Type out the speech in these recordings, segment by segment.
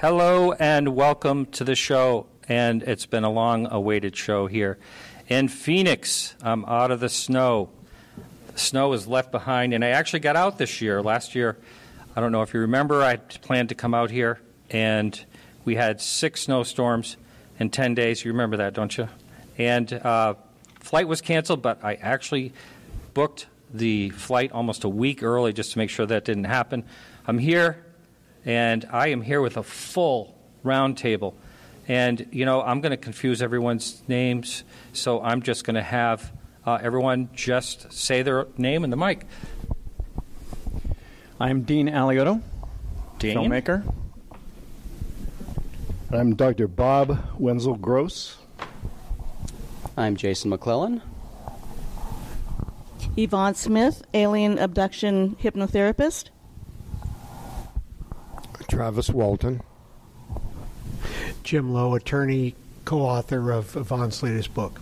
Hello and welcome to the show, and it's been a long-awaited show here in Phoenix. I'm out of the snow. The snow is left behind, and I actually got out this year. Last year, I don't know if you remember, I planned to come out here, and we had 6 snowstorms in 10 days. You remember that, don't you? And flight was canceled, but I actually booked the flight almost a week early just to make sure that didn't happen. I'm here. And I am here with a full round table. And, you know, I'm going to confuse everyone's names, so I'm just going to have everyone just say their name in the mic. I'm Dean Aliotto, filmmaker. I'm Dr. Bob Wenzel-Gross. I'm Jason McClellan. Yvonne Smith, alien abduction hypnotherapist. Travis Walton. Jim Lowe, attorney, co-author of Yvonne's latest book.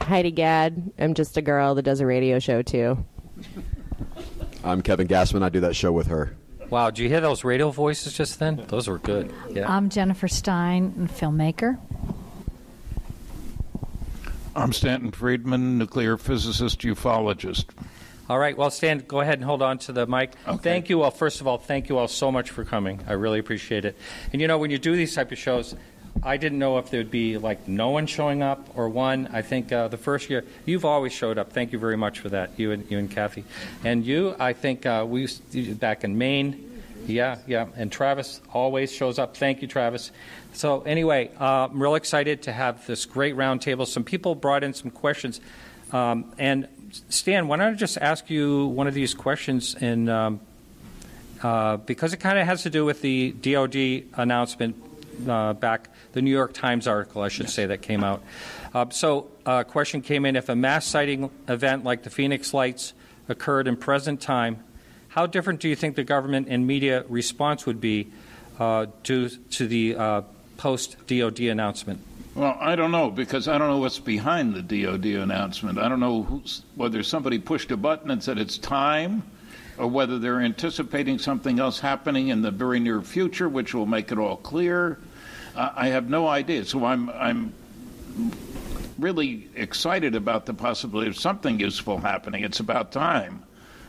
Heidi Gadd. I'm just a girl that does a radio show, too. I'm Kevin Gassman. I do that show with her. Wow, did you hear those radio voices just then? Those were good. Yeah. I'm Jennifer Stein, a filmmaker. I'm Stanton Friedman, nuclear physicist, ufologist. All right, well, Stan, go ahead and hold on to the mic. Okay. Thank you all. First of all, thank you all so much for coming. I really appreciate it. And, you know, when you do these type of shows, I didn't know if there would be, like, no one showing up or one. I think the first year, you've always showed up. Thank you very much for that, you and Kathy. And you, I think we used back in Maine. Yeah. And Travis always shows up. Thank you, Travis. So, anyway, I'm real excited to have this great roundtable. Some people brought in some questions. And Stan, why don't I just ask you one of these questions, because it kind of has to do with the DOD announcement back, the New York Times article, I should say, that came out. So a question came in: if a mass sighting event like the Phoenix Lights occurred in present time, how different do you think the government and media response would be due to the post-DOD announcement? Well, I don't know, because I don't know what's behind the DOD announcement. I don't know whether somebody pushed a button and said it's time, or whether they're anticipating something else happening in the very near future, which will make it all clear. I have no idea. So I'm really excited about the possibility of something useful happening. It's about time.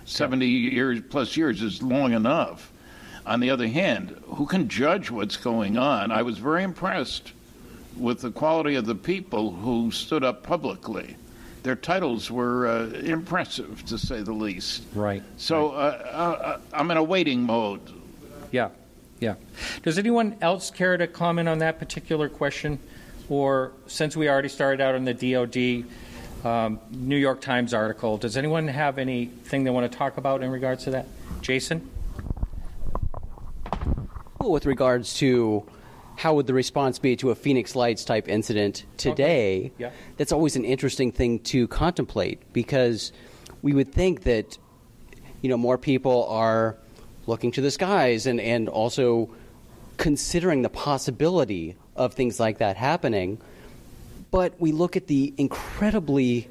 70 years plus years is long enough. On the other hand, who can judge what's going on? I was very impressed with the quality of the people who stood up publicly. Their titles were impressive, to say the least. Right. So I'm in a waiting mode. Yeah. Does anyone else care to comment on that particular question? Or since we already started out on the DOD New York Times article, does anyone have anything they want to talk about in regards to that? Jason? Well, with regards to how would the response be to a Phoenix Lights type incident today? Okay. Yeah. That's always an interesting thing to contemplate, because we would think that, you know, more people are looking to the skies and also considering the possibility of things like that happening. But we look at the incredibly,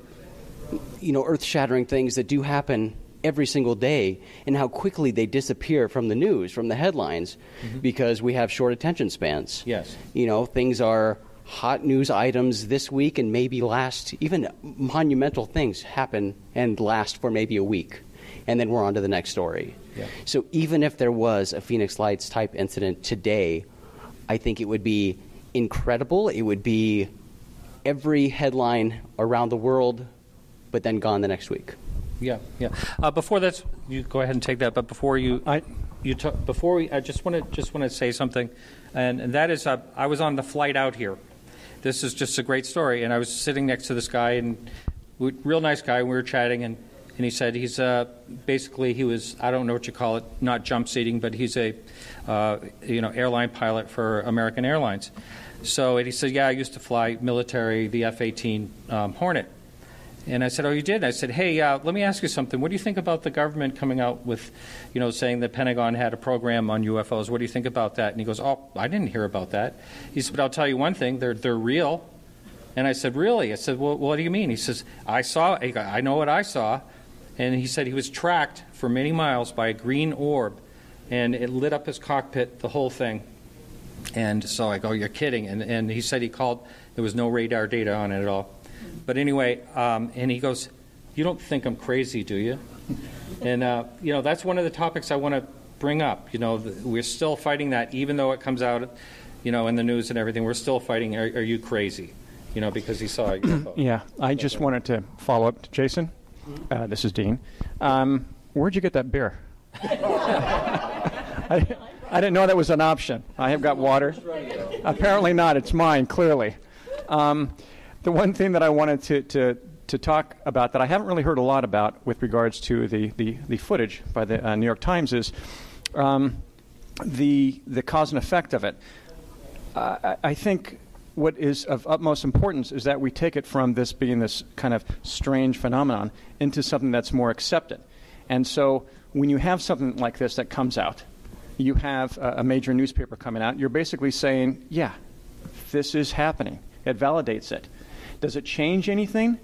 you know, earth-shattering things that do happen every single day, and how quickly they disappear from the news, from the headlines, because we have short attention spans. Yes. You know, things are hot news items this week and maybe last, even monumental things happen and last for maybe a week, and then we're on to the next story. Yeah. So even if there was a Phoenix Lights type incident today, I think it would be incredible. It would be every headline around the world, but then gone the next week. Yeah. Before that, you go ahead and take that. But before I just want to say something, and that is, I was on the flight out here. This is just a great story, and I was sitting next to this guy, and real nice guy. And we were chatting, and he said he's basically he was, I don't know what you call it, not jump seating, but he's a airline pilot for American Airlines. So and he said, yeah, I used to fly military, the F-18 Hornet. And I said, oh, you did? And I said, hey, let me ask you something. What do you think about the government coming out with, saying the Pentagon had a program on UFOs? What do you think about that? And he goes, oh, I didn't hear about that. He said, but I'll tell you one thing, they're real. And I said, really? I said, well, what do you mean? He says, I know what I saw. And he said he was tracked for many miles by a green orb and it lit up his cockpit, the whole thing. And so I go, you're kidding. And he said he called. There was no radar data on it at all. But anyway, and he goes, you don't think I'm crazy, do you? And, that's one of the topics I want to bring up. We're still fighting that, even though it comes out, in the news and everything. We're still fighting, are you crazy? Because he saw a UFO. Yeah, I just wanted to follow up to Jason. This is Dean. Where'd you get that beer? I didn't know that was an option. I have got water. Apparently not. It's mine, clearly. The one thing that I wanted to talk about that I haven't really heard a lot about with regards to the footage by the New York Times is the cause and effect of it. I think what is of utmost importance is that we take it from this being this kind of strange phenomenon into something that's more accepted. And so when you have something like this that comes out, you have a major newspaper coming out, you're basically saying, yeah, this is happening. It validates it. Does it change anything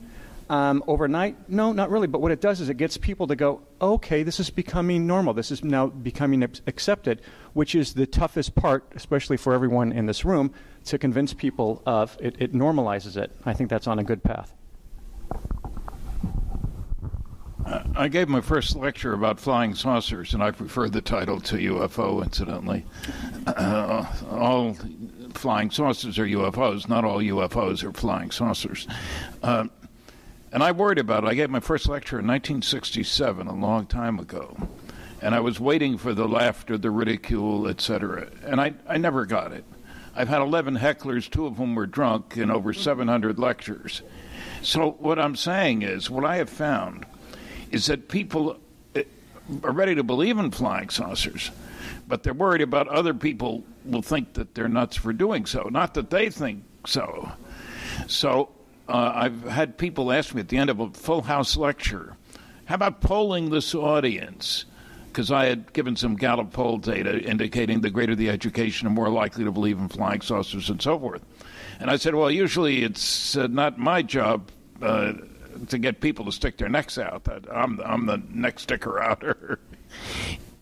overnight? No, not really. But what it does is it gets people to go, okay, this is becoming normal. This is now becoming accepted, which is the toughest part, especially for everyone in this room, to convince people of. It normalizes it. I think that's on a good path. I gave my first lecture about flying saucers, and I prefer the title to UFO, incidentally. All flying saucers are UFOs. Not all UFOs are flying saucers. And I worried about it. I gave my first lecture in 1967, a long time ago. And I was waiting for the laughter, the ridicule, etc. And I never got it. I've had 11 hecklers, 2 of whom were drunk, in over 700 lectures. So what I'm saying is, what I have found is that people are ready to believe in flying saucers, but they're worried about other people will think that they're nuts for doing so, not that they think so. So I've had people ask me at the end of a full house lecture, how about polling this audience? Because I had given some Gallup poll data indicating the greater the education, the more likely to believe in flying saucers and so forth. And I said, well, usually it's not my job to get people to stick their necks out. I'm the neck sticker outer.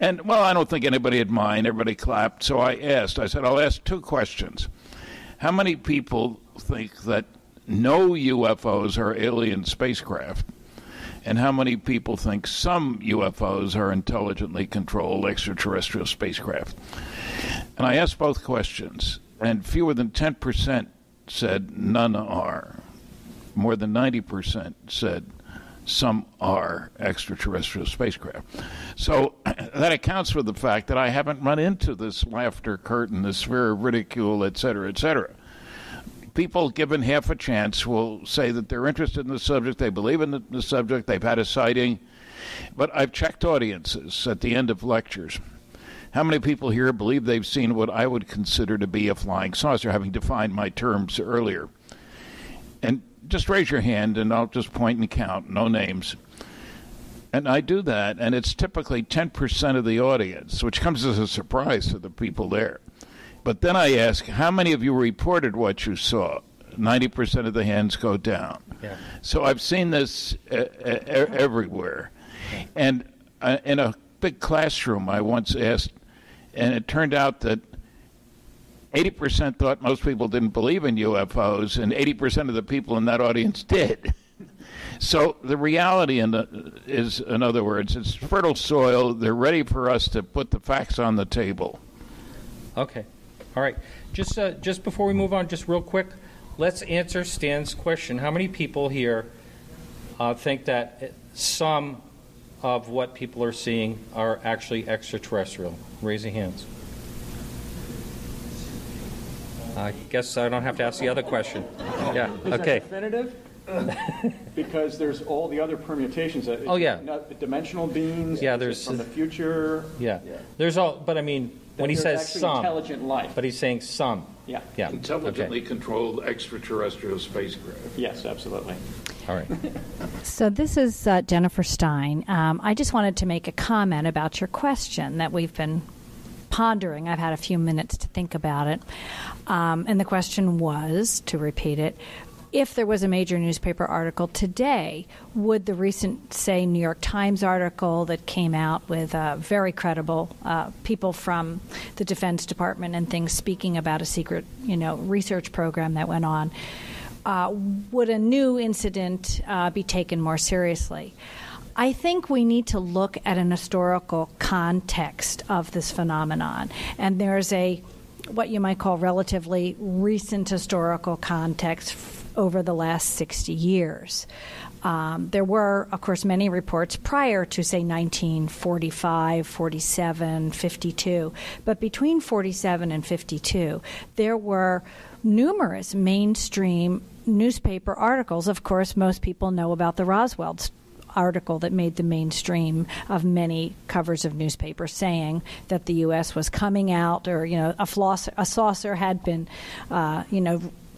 And, well, I don't think anybody would mind. Everybody clapped. So I said, I'll ask 2 questions. How many people think that no UFOs are alien spacecraft? And how many people think some UFOs are intelligently controlled extraterrestrial spacecraft? And I asked both questions, and fewer than 10% said none are. More than 90% said some are extraterrestrial spacecraft. So that accounts for the fact that I haven't run into this laughter curtain, this sphere of ridicule, et cetera, et cetera. People given half a chance will say that they're interested in the subject, they believe in the subject, they've had a sighting. But I've checked audiences at the end of lectures. How many people here believe they've seen what I would consider to be a flying saucer, having defined my terms earlier? And just raise your hand, and I'll just point and count, no names. And I do that, and it's typically 10% of the audience, which comes as a surprise to the people there. But then I ask, how many of you reported what you saw? 90% of the hands go down. Yeah. So I've seen this everywhere. And in a big classroom, I once asked, and it turned out that 80% thought most people didn't believe in UFOs, and 80% of the people in that audience did. So the reality is, in other words, it's fertile soil. They're ready for us to put the facts on the table. Okay. All right. Just before we move on, just real quick, let's answer Stan's question. How many people here think that some of what people are seeing are actually extraterrestrial? Raise your hands. I guess I don't have to ask the other question. Yeah. Okay. Is that definitive? Because there's all the other permutations. Oh yeah. Dimensional beings. Yeah. There's from the future. Yeah. There's all. But I mean, when he says some, intelligent life. But he's saying some. Yeah. Yeah. Intelligently controlled extraterrestrial spacecraft. Yes, absolutely. All right. So this is Jennifer Stein. I just wanted to make a comment about your question that we've been pondering. I've had a few minutes to think about it. And the question was, to repeat it, if there was a major newspaper article today, would the recent, say, New York Times article that came out with very credible people from the Defense Department and things speaking about a secret, research program that went on, would a new incident be taken more seriously? I think we need to look at an historical context of this phenomenon, and there's what you might call relatively recent historical context over the last 60 years. There were, of course, many reports prior to, say, 1945, 47, 52. But between 47 and 52, there were numerous mainstream newspaper articles. Of course, most people know about the Roswell article that made the mainstream of many covers of newspapers saying that the U.S. was coming out, or a saucer had been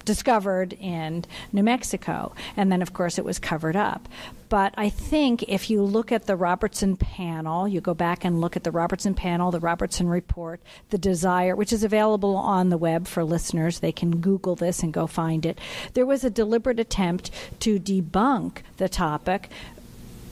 discovered in New Mexico, and then of course it was covered up. But I think if you look at the Robertson panel, you go back and look at the Robertson panel, the Robertson report, the desire, which is available on the web for listeners, they can Google this and go find it. There was a deliberate attempt to debunk the topic,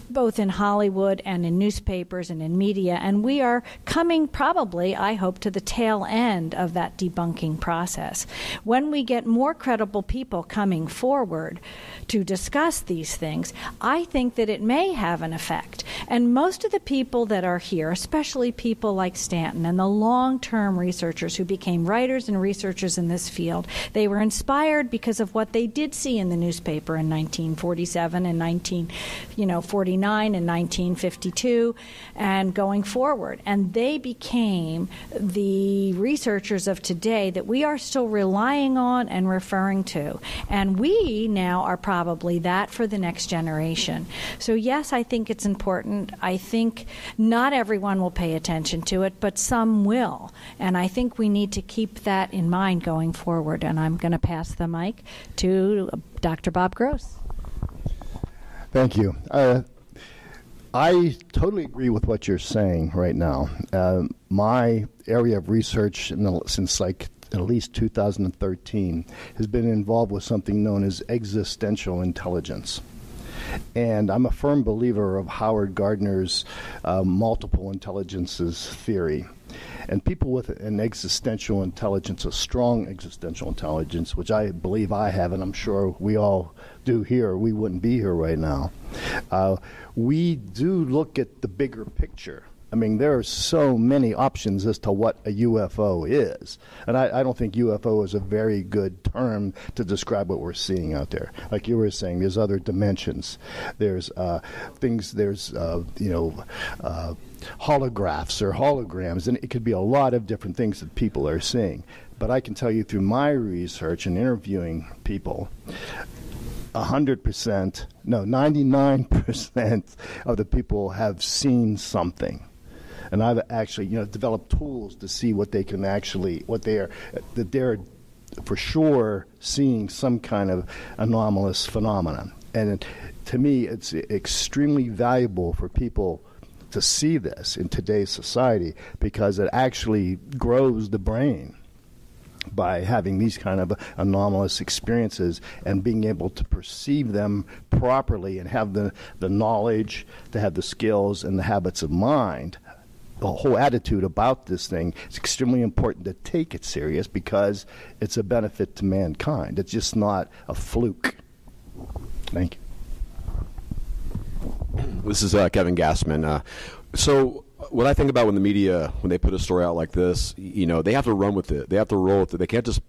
both in Hollywood and in newspapers and in media, and we are coming probably, I hope, to the tail end of that debunking process. When we get more credible people coming forward to discuss these things, I think that it may have an effect. And most of the people that are here, especially people like Stanton and the long-term researchers who became writers and researchers in this field, they were inspired because of what they did see in the newspaper in 1947 and 1949 and 1952 and going forward. And they became the researchers of today that we are still relying on and referring to. And we now are probably that for the next generation. So yes, I think it's important. I think not everyone will pay attention to it, but some will. And I think we need to keep that in mind going forward. And I'm going to pass the mic to Dr. Bob Gross. Thank you. I totally agree with what you're saying right now. My area of research since at least 2013 has been involved with something known as existential intelligence. And I'm a firm believer of Howard Gardner's multiple intelligences theory. And people with an existential intelligence, a strong existential intelligence, which I believe I have, and I'm sure we all do here, we wouldn't be here right now. We do look at the bigger picture. I mean, there are so many options as to what a UFO is. And I don't think UFO is a very good term to describe what we're seeing out there. Like you were saying, there's other dimensions. There's holographs or holograms, and it could be a lot of different things that people are seeing. But I can tell you through my research and interviewing people, 99% of the people have seen something. And I've actually, developed tools to see what they can actually, that they're for sure seeing some kind of anomalous phenomenon. And to me, it's extremely valuable for people to see this in today's society because it actually grows the brain by having these kind of anomalous experiences and being able to perceive them properly and have the knowledge, to have the skills and the habits of mind. The whole attitude about this thing is extremely important to take it serious because it's a benefit to mankind. It's just not a fluke. Thank you. This is Kevin Gassman. So what I think about when the media, when they put a story out like this, they have to run with it. They have to roll with it. They can't just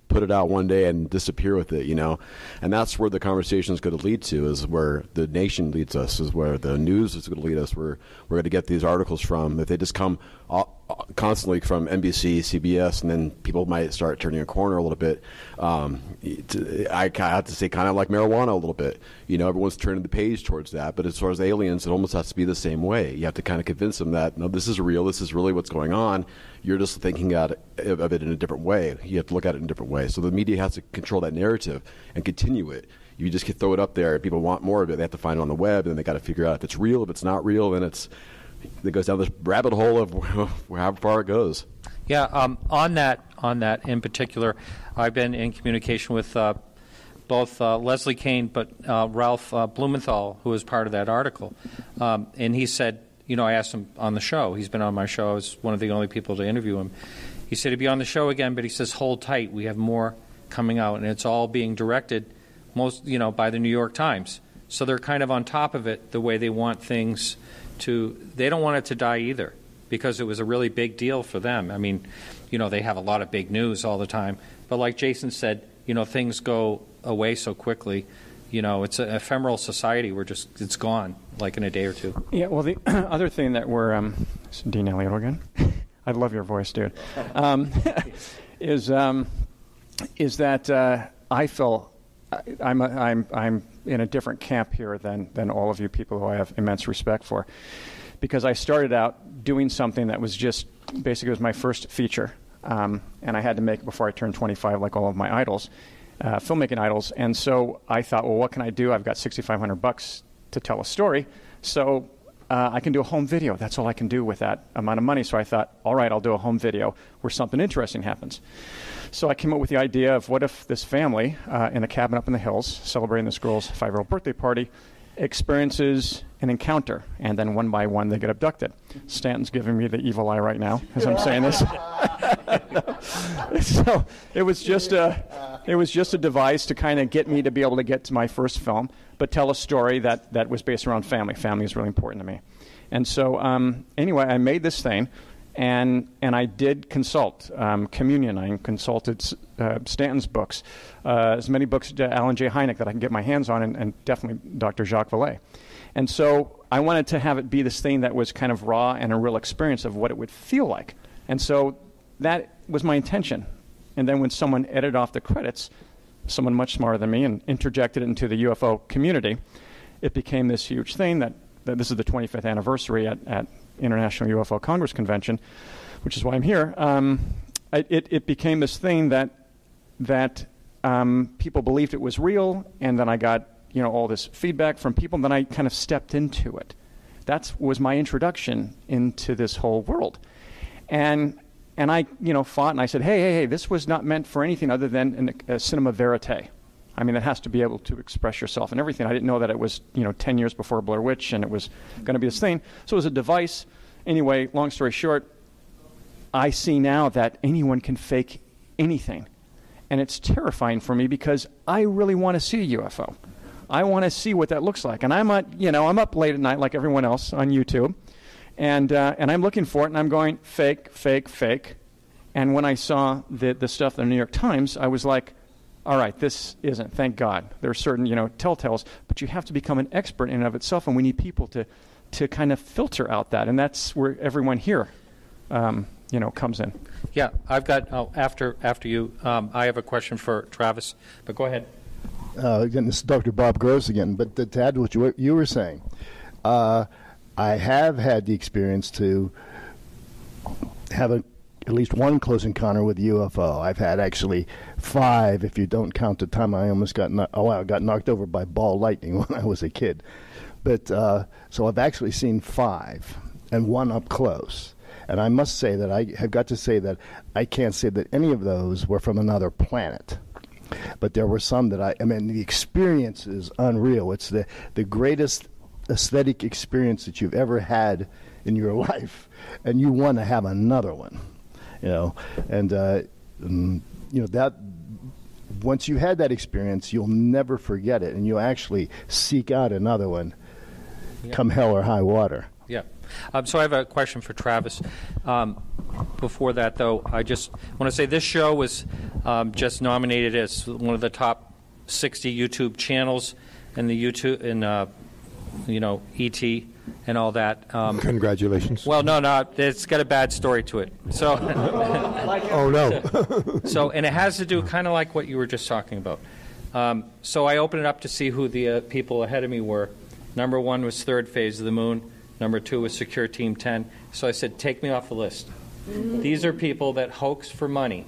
put it out one day and disappear with it, And that's where the conversation is going to lead to, is where the nation leads us, is where the news is going to lead us, where we're going to get these articles from. If they just come constantly from NBC, CBS, and then people might start turning a corner a little bit. I have to say kind of like marijuana a little bit. Everyone's turning the page towards that. But as far as aliens, it almost has to be the same way. You have to kind of convince them that, no, this is real. This is really what's going on. You're just thinking of it in a different way. You have to look at it in a different way. So the media has to control that narrative and continue it. You just can throw it up there. People want more of it. They have to find it on the web, and then they got to figure out if it's real. If it's not real, then it goes down this rabbit hole of how far it goes. Yeah, on that in particular, I've been in communication with both Leslie Kane but Ralph Blumenthal, who was part of that article. And he said, I asked him on the show. He's been on my show. I was one of the only people to interview him. He said he'd be on the show again, but he says, hold tight. We have more coming out, and it's all being directed by the New York Times. So they're kind of on top of it the way they want things to. They don't want it to die either, because it was a really big deal for them. I mean, they have a lot of big news all the time. But like Jason said, things go away so quickly. It's an ephemeral society. It's gone like in a day or two. Yeah, well, the other thing that we're, Dean Elliott again. I love your voice, dude. Is that I feel I'm in a different camp here than all of you people who I have immense respect for, because I started out doing something that was just basically it was my first feature, and I had to make it before I turned 25, like all of my idols, filmmaking idols. And so I thought, well, what can I do? I've got $6,500 to tell a story, so I can do a home video. That's all I can do with that amount of money. So I thought, all right, I'll do a home video where something interesting happens. So I came up with the idea of what if this family in a cabin up in the hills celebrating this girl's 5-year-old birthday party experiences an encounter, and then one by one they get abducted. Stanton's giving me the evil eye right now as I'm saying this. So it was just a device to kind of get me to be able to get to my first film, but tell a story that was based around family. Family is really important to me. And so anyway, I made this thing, and I did consult Communion. I consulted Stanton's books, as many books to Alan J. Hynek that I can get my hands on, and definitely Dr. Jacques Vallée. And so I wanted to have it be this thing that was kind of raw and a real experience of what it would feel like. And so that was my intention. And then when someone edited off the credits, someone much smarter than me, and interjected it into the UFO community, it became this huge thing that this is the 25th anniversary at International UFO Congress Convention, which is why I'm here. It became this thing that people believed it was real, and then I got all this feedback from people, and then I kind of stepped into it. That was my introduction into this whole world. And I fought, and I said, hey, this was not meant for anything other than a cinema verite. I mean, it has to be able to express yourself and everything. I didn't know that it was 10 years before Blair Witch, and it was going to be this thing. So it was a device. Anyway, long story short, I see now that anyone can fake anything. And it's terrifying for me because I really want to see a UFO. I want to see what that looks like. And I'm up late at night like everyone else on YouTube. And I'm looking for it, and I'm going, fake, fake, fake. And when I saw the stuff in the New York Times, I was like, all right, this isn't, thank God. There are certain, telltales, but you have to become an expert in and of itself, and we need people to kind of filter out that. And that's where everyone here, comes in. Yeah, I've got, after you, I have a question for Travis, but go ahead. Again, this is Dr. Bob Gross again, but to add to what you were saying, I have had the experience to have at least one close encounter with a UFO. I've had actually 5, if you don't count the time I almost got knocked over by ball lightning when I was a kid. But so I've actually seen 5, and 1 up close. And I must say that I have got to say that I can't say that any of those were from another planet. But there were some that the experience is unreal. It's the greatest aesthetic experience that you've ever had in your life, and you want to have another one, and that once you had that experience, you'll never forget it, and you'll actually seek out another one, come hell or high water. Yeah. So I have a question for Travis. Before that, though, I just want to say this show was just nominated as one of the top 60 YouTube channels in the YouTube ET and all that. Congratulations. Well, no, it's got a bad story to it. So, oh no. And it has to do kind of like what you were just talking about. So I opened it up to see who the people ahead of me were. Number 1 was Third Phase of the Moon. Number 2 was Secure Team 10. So I said, take me off the list. These are people that hoax for money.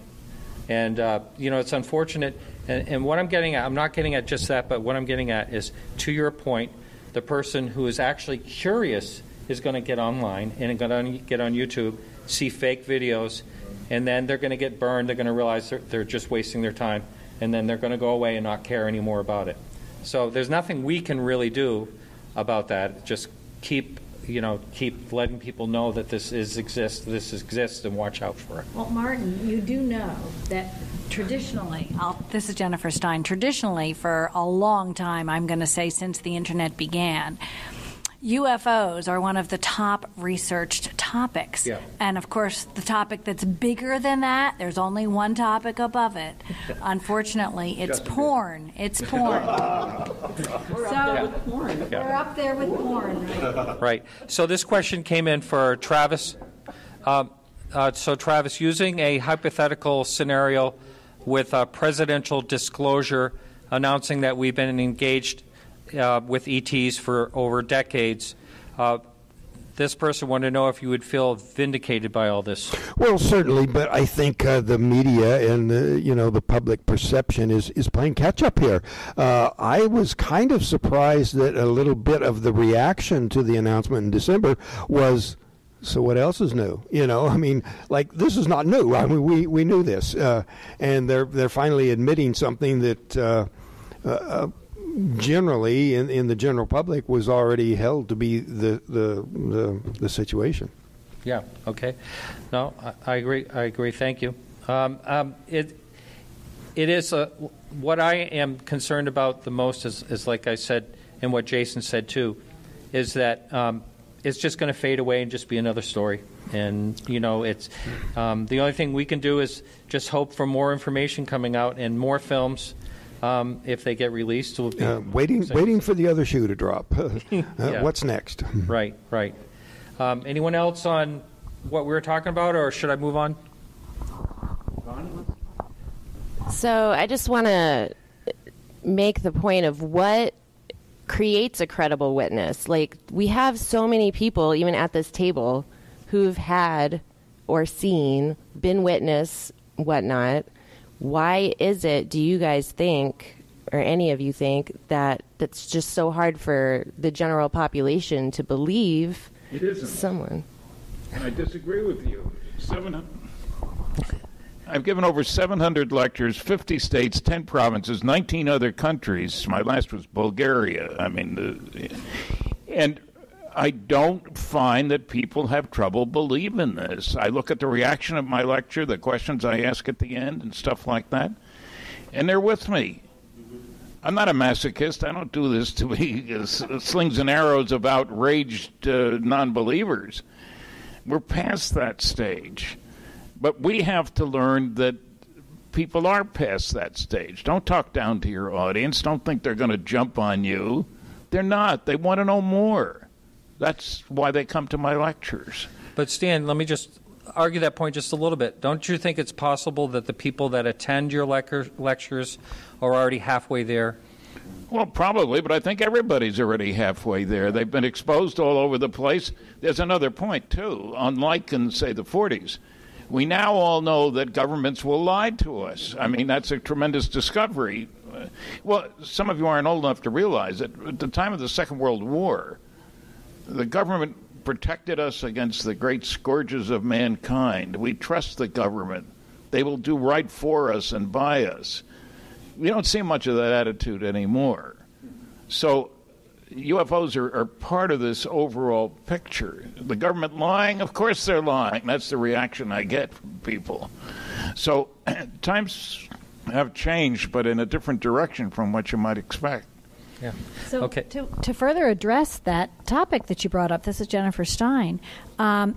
And, it's unfortunate. And what I'm getting at, I'm not getting at just that, but what I'm getting at is, to your point, the person who is actually curious is going to get online and going to get on YouTube, see fake videos, and then they're going to get burned. They're going to realize they're just wasting their time, and then they're going to go away and not care anymore about it. So there's nothing we can really do about that. Just keep letting people know that this exists, and watch out for it. Well, Martin, you do know that traditionally, this is Jennifer Stein, traditionally for a long time, I'm going to say since the internet began, UFOs are one of the top researched topics. Yeah. And, of course, the topic that's bigger than that, there's only one topic above it. Unfortunately, it's porn. It's porn. We're up there with porn. Right. So this question came in for Travis. So, Travis, using a hypothetical scenario with a presidential disclosure announcing that we've been engaged with ETs for over decades, this person wanted to know if you would feel vindicated by all this. Well, certainly, but I think the media and the public perception is playing catch up here. I was kind of surprised that a little bit of the reaction to the announcement in December was, so what else is new? I mean, like, this is not new. I mean, we knew this, and they're finally admitting something that generally in the general public was already held to be the situation. Yeah. Okay. No, I agree. Thank you. It is what I am concerned about the most is like I said, and what Jason said too, is that it's just going to fade away and just be another story. And it's the only thing we can do is just hope for more information coming out and more films. If they get released, we'll be waiting for the other shoe to drop. What's next? Right. Anyone else on what we were talking about, or should I move on? So I just want to make the point of what creates a credible witness. Like, we have so many people, even at this table, who've had or seen, been witness, whatnot. Why is it, do you guys think, or any of you think, that it's just so hard for the general population to believe someone? I disagree with you. I've given over 700 lectures, 50 states, 10 provinces, 19 other countries. My last was Bulgaria. I mean, and I don't find that people have trouble believing this. I look at the reaction of my lecture, the questions I ask at the end and stuff like that, and they're with me. I'm not a masochist. I don't do this to be slings and arrows of outraged non-believers. We're past that stage. But we have to learn that people are past that stage. Don't talk down to your audience. Don't think they're going to jump on you. They're not. They want to know more. That's why they come to my lectures. But Stan, let me just argue that point just a little bit. Don't you think it's possible that the people that attend your lectures are already halfway there? Well, probably, but I think everybody's already halfway there. They've been exposed all over the place. There's another point, too. Unlike in, say, the 40s, we now all know that governments will lie to us. I mean, that's a tremendous discovery. Well, some of you aren't old enough to realize that at the time of the Second World War, the government protected us against the great scourges of mankind. We trust the government. They will do right for us and by us. We don't see much of that attitude anymore. So UFOs are part of this overall picture. The government lying? Of course they're lying. That's the reaction I get from people. So times have changed, but in a different direction from what you might expect. Yeah. So okay. to further address that topic that you brought up, this is Jennifer Stein,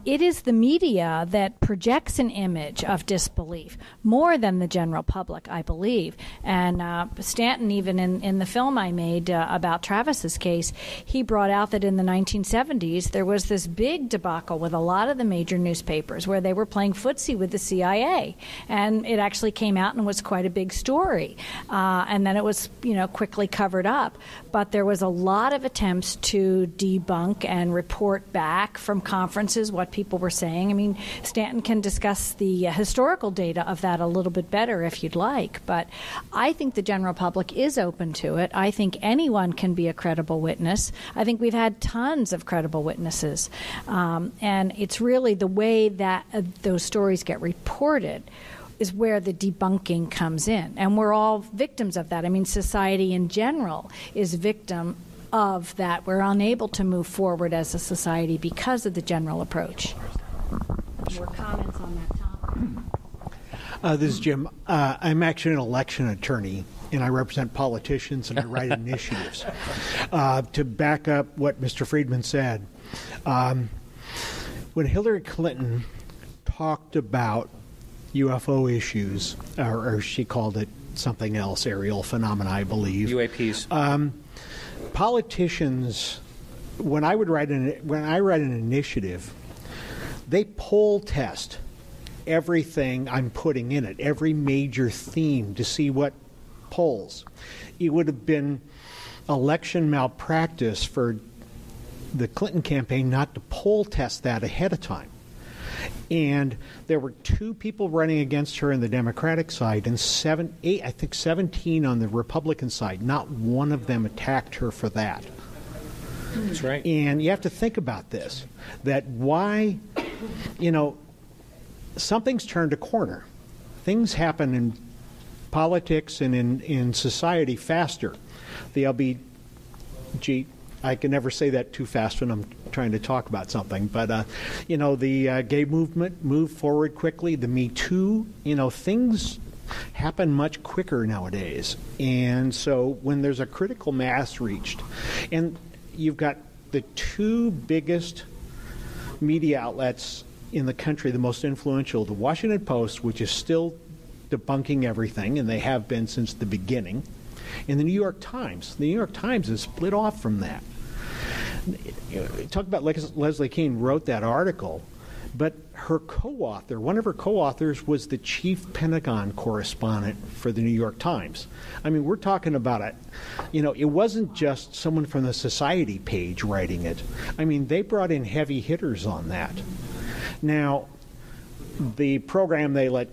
it is the media that projects an image of disbelief more than the general public, I believe. And Stanton, even in the film I made about Travis's case, he brought out that in the 1970s there was this big debacle with a lot of the major newspapers where they were playing footsie with the CIA. And it actually came out and was quite a big story. And then it was, quickly covered up. But there was a lot of attempts to debunk and report back from conferences what people were saying. I mean, Stanton can discuss the historical data of that a little bit better if you'd like. But I think the general public is open to it. I think anyone can be a credible witness. I think we've had tons of credible witnesses. And it's really the way that those stories get reported is where the debunking comes in. And we're all victims of that. I mean, society in general is victim of that. We're unable to move forward as a society because of the general approach. More comments on that topic? This is Jim. I'm actually an election attorney, and I represent politicians, and I write initiatives. To back up what Mr. Friedman said, when Hillary Clinton talked about UFO issues, or she called it something else, aerial phenomena, I believe. UAPs. Politicians, when I write an initiative, they poll test everything I'm putting in it, every major theme, to see what polls. It would have been election malpractice for the Clinton campaign not to poll test that ahead of time. And there were 2 people running against her on the Democratic side and 17 on the Republican side. Not one of them attacked her for that. That's right. And you have to think about this, that why, something's turned a corner. Things happen in politics and in society faster. I can never say that too fast when I'm trying to talk about something. But, the gay movement moved forward quickly. The Me Too, things happen much quicker nowadays. And so when there's a critical mass reached, and you've got the 2 biggest media outlets in the country, the most influential, the Washington Post, which is still debunking everything, and they have been since the beginning, and the New York Times. The New York Times is split off from that. Talk about Leslie Kean wrote that article, but her co-author, one of her co-authors, was the chief Pentagon correspondent for the New York Times. I mean, we're talking about it. It wasn't just someone from the society page writing it. I mean, they brought in heavy hitters on that. Now, the program that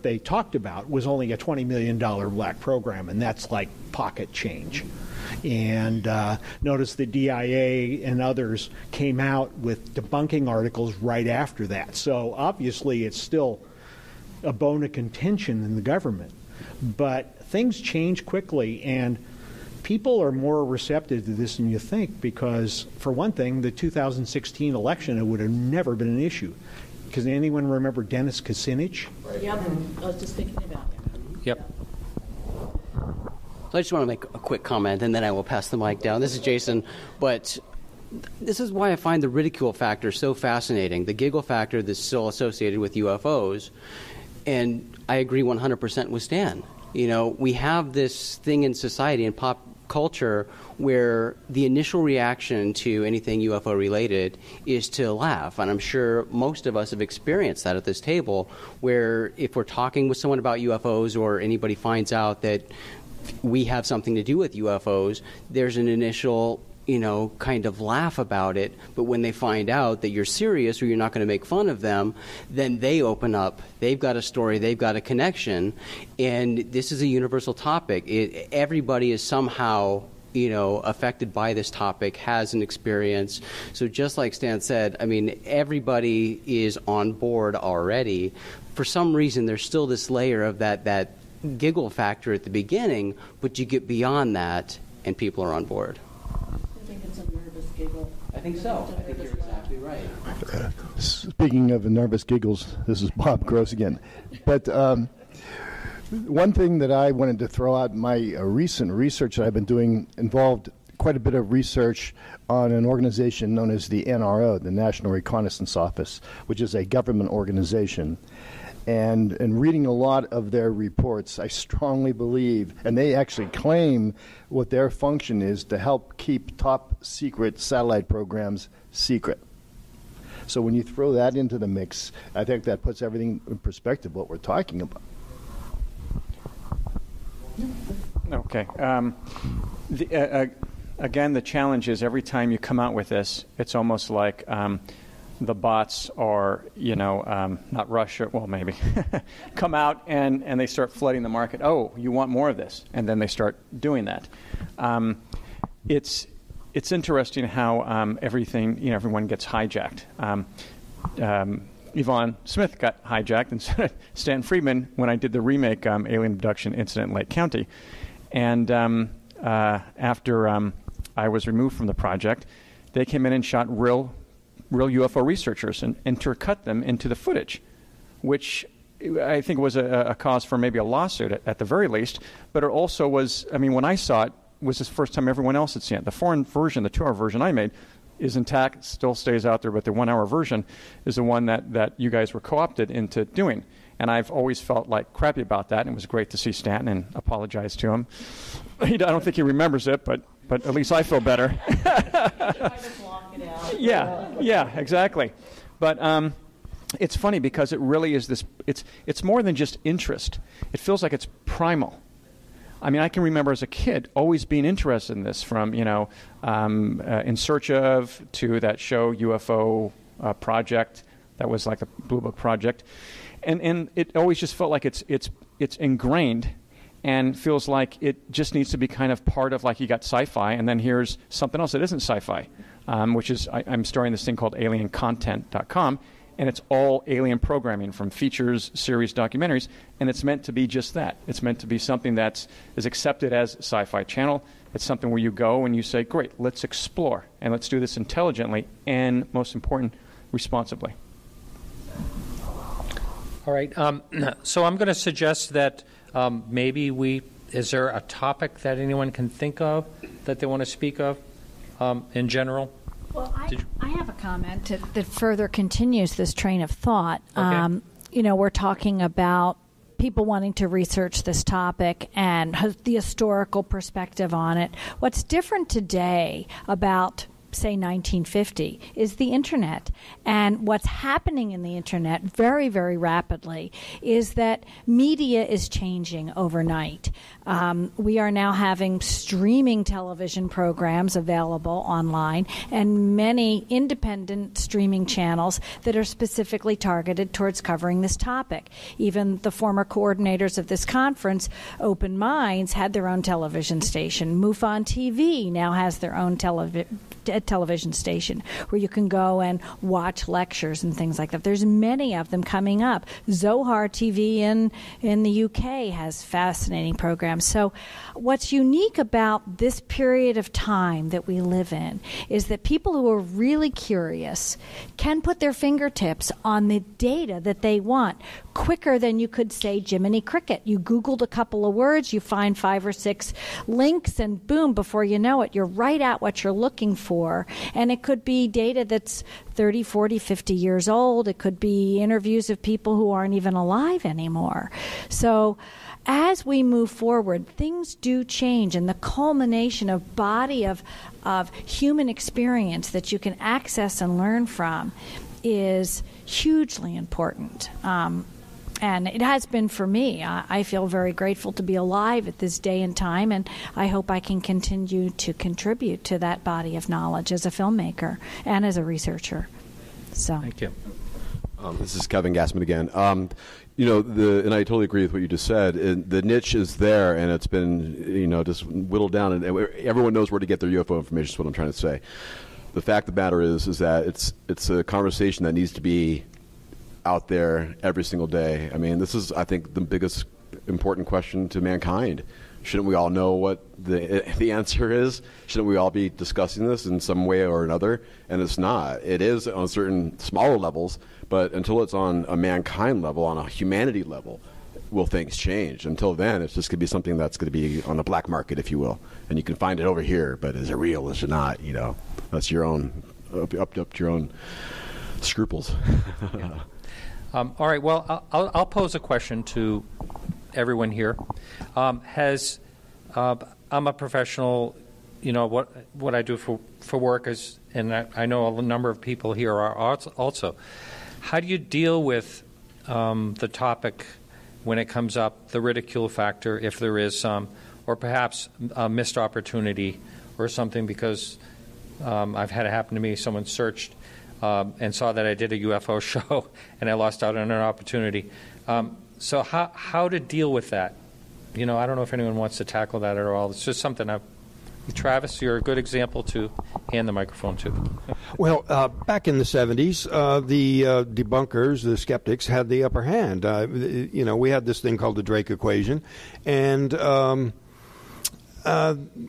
they talked about was only a $20 million black program, and that's like pocket change. And notice the DIA and others came out with debunking articles right after that. So obviously it's still a bone of contention in the government. But things change quickly, and people are more receptive to this than you think because, for one thing, the 2016 election, it would have never been an issue. Because anyone remember Dennis Kucinich? Yep, I was just thinking about it. Yep. So I just want to make a quick comment, and then I will pass the mic down. This is Jason, but this is why I find the ridicule factor so fascinating, the giggle factor that's still associated with UFOs, and I agree 100% with Stan. We have this thing in society and pop culture where the initial reaction to anything UFO related is to laugh, and I'm sure most of us have experienced that at this table, where if we're talking with someone about UFOs or anybody finds out that we have something to do with UFOs, there's an initial, kind of laugh about it. But when they find out that you're serious or you're not going to make fun of them, then they open up. They've got a story. They've got a connection. And this is a universal topic. Everybody is somehow, affected by this topic, has an experience. So just like Stan said, I mean, everybody is on board already. For some reason, there's still this layer of that giggle factor at the beginning, but you get beyond that and people are on board. I think it's a nervous giggle. I think so. I think you're exactly right. Speaking of nervous giggles, this is Bob Gross again. But one thing that I wanted to throw out, my recent research that I've been doing involved quite a bit of research on an organization known as the NRO, the National Reconnaissance Office, which is a government organization. And in reading a lot of their reports, I strongly believe, and they actually claim what their function is to help keep top secret satellite programs secret. So when you throw that into the mix, I think that puts everything in perspective, what we're talking about. Okay. Again, the challenge is every time you come out with this, it's almost like the bots are, not Russia, well, maybe, come out and they start flooding the market. Oh, you want more of this? And then they start doing that. It's interesting how everyone gets hijacked. Yvonne Smith got hijacked instead of Stan Friedman when I did the remake Alien Abduction Incident in Lake County. And after I was removed from the project, they came in and shot real UFO researchers and intercut them into the footage, which I think was a cause for maybe a lawsuit at the very least. But it also was, I mean, when I saw it, was the first time everyone else had seen it. The foreign version, the 2-hour version I made, is intact, still stays out there, but the 1-hour version is the one that you guys were co-opted into doing. And I've always felt like crappy about that, and it was great to see Stanton and apologize to him. I don't think he remembers it, but at least I feel better. Yeah, exactly. But it's funny because it really is this, it's more than just interest. It feels like it's primal. I mean, I can remember as a kid always being interested in this, from, In Search Of to that show UFO Project that was like the Blue Book Project. And it always just felt like it's ingrained and feels like it just needs to be kind of part of, like, you got sci-fi and then here's something else that isn't sci-fi, which is, I'm starting this thing called aliencontent.com. And it's all alien programming, from features, series, documentaries, and it's meant to be just that. It's meant to be something that is accepted as Sci-Fi Channel. It's something where you go and you say, great, let's explore, and let's do this intelligently and, most important, responsibly. All right. So I'm going to suggest that maybe is there a topic that anyone can think of that they want to speak of in general? Well, I have a comment that further continues this train of thought. Okay. We're talking about people wanting to research this topic and the historical perspective on it. What's different today about, say, 1950 is the internet. And what's happening in the internet very, very rapidly is that media is changing overnight. We are now having streaming television programs available online and many independent streaming channels that are specifically targeted towards covering this topic. Even the former coordinators of this conference, Open Minds, had their own television station. MUFON TV now has their own television station where you can go and watch lectures and things like that. There's many of them coming up. Zohar TV in the UK has fascinating programs. So what's unique about this period of time that we live in is that people who are really curious can put their fingertips on the data that they want quicker than you could say Jiminy Cricket. You Googled a couple of words, you find 5 or 6 links, and boom, before you know it, you're right at what you're looking for. And it could be data that's 30, 40, 50 years old. It could be interviews of people who aren't even alive anymore. So as we move forward, things do change, and the culmination of body of human experience that you can access and learn from is hugely important. And it has been for me. I feel very grateful to be alive at this day and time, and I hope I can continue to contribute to that body of knowledge as a filmmaker and as a researcher. So, thank you. This is Kevin Gassman again. And I totally agree with what you just said. The niche is there, and it's been, just whittled down, and everyone knows where to get their UFO information. Is what I'm trying to say. The fact of the matter is that it's a conversation that needs to be out there every single day. I mean, this is, I think, the biggest important question to mankind. Shouldn't we all know what the answer is? Shouldn't we all be discussing this in some way or another? And it's not. It is on certain smaller levels, but until it's on a mankind level, on a humanity level, will things change. Until then, it's just going to be something that's going to be on the black market, if you will. And you can find it over here, but is it real? Is it not? That's your own, up to your own scruples. Yeah. All right. Well, I'll pose a question to everyone here. I'm a professional. What I do for work is, and I know a number of people here are also. How do you deal with the topic when it comes up, the ridicule factor, if there is some, or perhaps a missed opportunity or something? Because I've had it happen to me. Someone searched and saw that I did a UFO show, and I lost out on an opportunity. So how to deal with that? I don't know if anyone wants to tackle that at all. It's just something I've Travis, you're a good example to hand the microphone to. Well, back in the 70s, the debunkers, the skeptics, had the upper hand. We had this thing called the Drake equation, and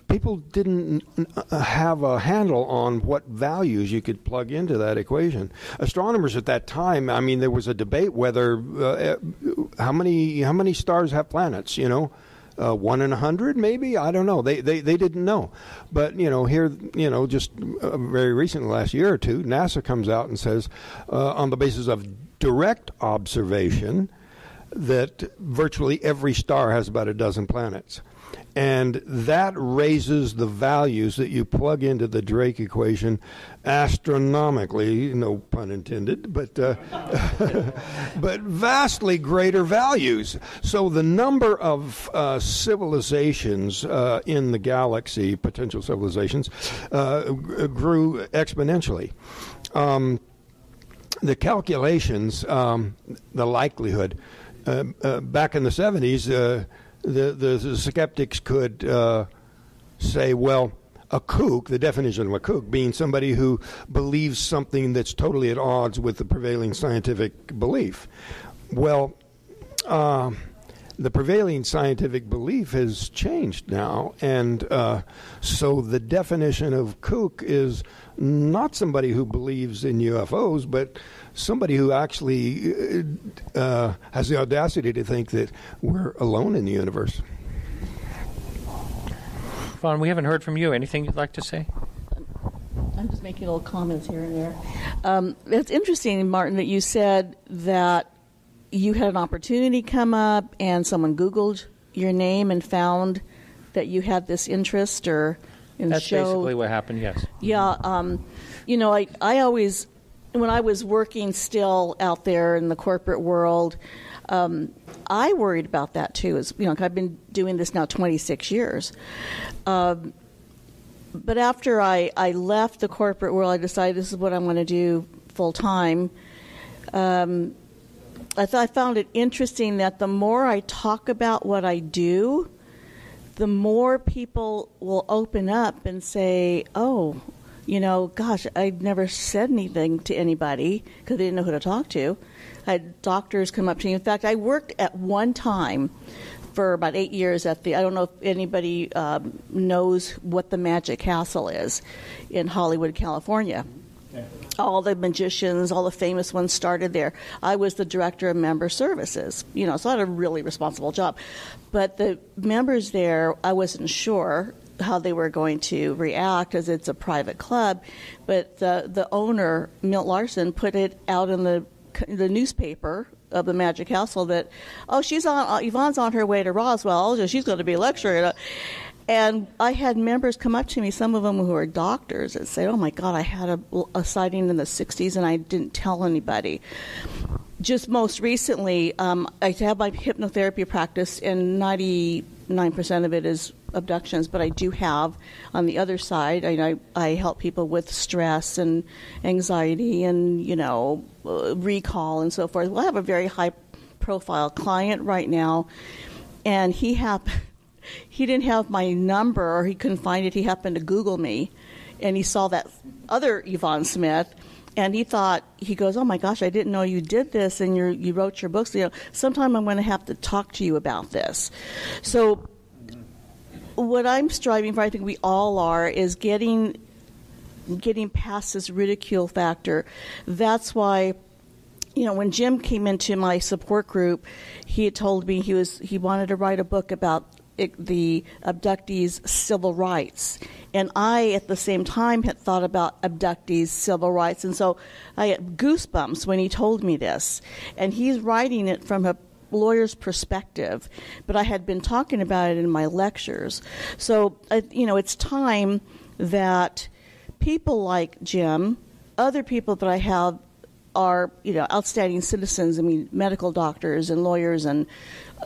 people didn't have a handle on what values you could plug into that equation. Astronomers at that time, I mean, there was a debate whether how many stars have planets, 1 in 100, maybe? I don't know. They didn't know. But, here, just very recently, last year or two, NASA comes out and says, on the basis of direct observation, that virtually every star has about a dozen planets. And that raises the values that you plug into the Drake equation astronomically, no pun intended, but vastly greater values. So the number of civilizations in the galaxy, potential civilizations, grew exponentially. The calculations, the likelihood, back in the 70s, the skeptics could say, well, a kook, the definition of a kook, being somebody who believes something that's totally at odds with the prevailing scientific belief. Well, the prevailing scientific belief has changed now, and so the definition of kook is not somebody who believes in UFOs, but somebody who actually has the audacity to think that we're alone in the universe. Vaughn, we haven't heard from you. Anything you'd like to say? I'm just making little comments here and there. It's interesting, Martin, that you said that you had an opportunity come up and someone Googled your name and found that you had this interest or in the show. That's basically what happened, yes. Yeah. I always, when I was working still out there in the corporate world, I worried about that too. I've been doing this now 26 years. But after I left the corporate world, I decided this is what I'm going to do full time. I found it interesting that the more I talk about what I do, the more people will open up and say, oh, gosh, I'd never said anything to anybody because they didn't know who to talk to. I had doctors come up to me. In fact, I worked at one time for about 8 years I don't know if anybody knows what the Magic Castle is in Hollywood, California. Okay. All the magicians, all the famous ones started there. I was the director of member services, so I had a really responsible job. But the members there, I wasn't sure how they were going to react as it's a private club. But the owner, Milt Larson, put it out in the newspaper of the Magic Castle that, Yvonne's on her way to Roswell, she's going to be lecturing. And I had members come up to me, some of them who are doctors, and say, oh my God, I had a sighting in the 60s and I didn't tell anybody. Just most recently, I have my hypnotherapy practice, and 99% of it is abductions, but I do have, on the other side, I help people with stress and anxiety and, recall and so forth. Well, I have a very high-profile client right now, and he didn't have my number, or he couldn't find it. He happened to Google me, and he saw that other Yvonne Smith, and he goes, oh my gosh, I didn't know you did this, and you wrote your books. Sometime I'm going to have to talk to you about this. So what I'm striving for, I think we all are, is getting past this ridicule factor. That's why, when Jim came into my support group, he had told me he wanted to write a book about the abductees' civil rights. And I, at the same time, had thought about abductees' civil rights. And so I had goosebumps when he told me this. And he's writing it from a lawyer's perspective. But I had been talking about it in my lectures. So, it's time that people like Jim, other people that I have are, outstanding citizens. I mean, medical doctors and lawyers. And,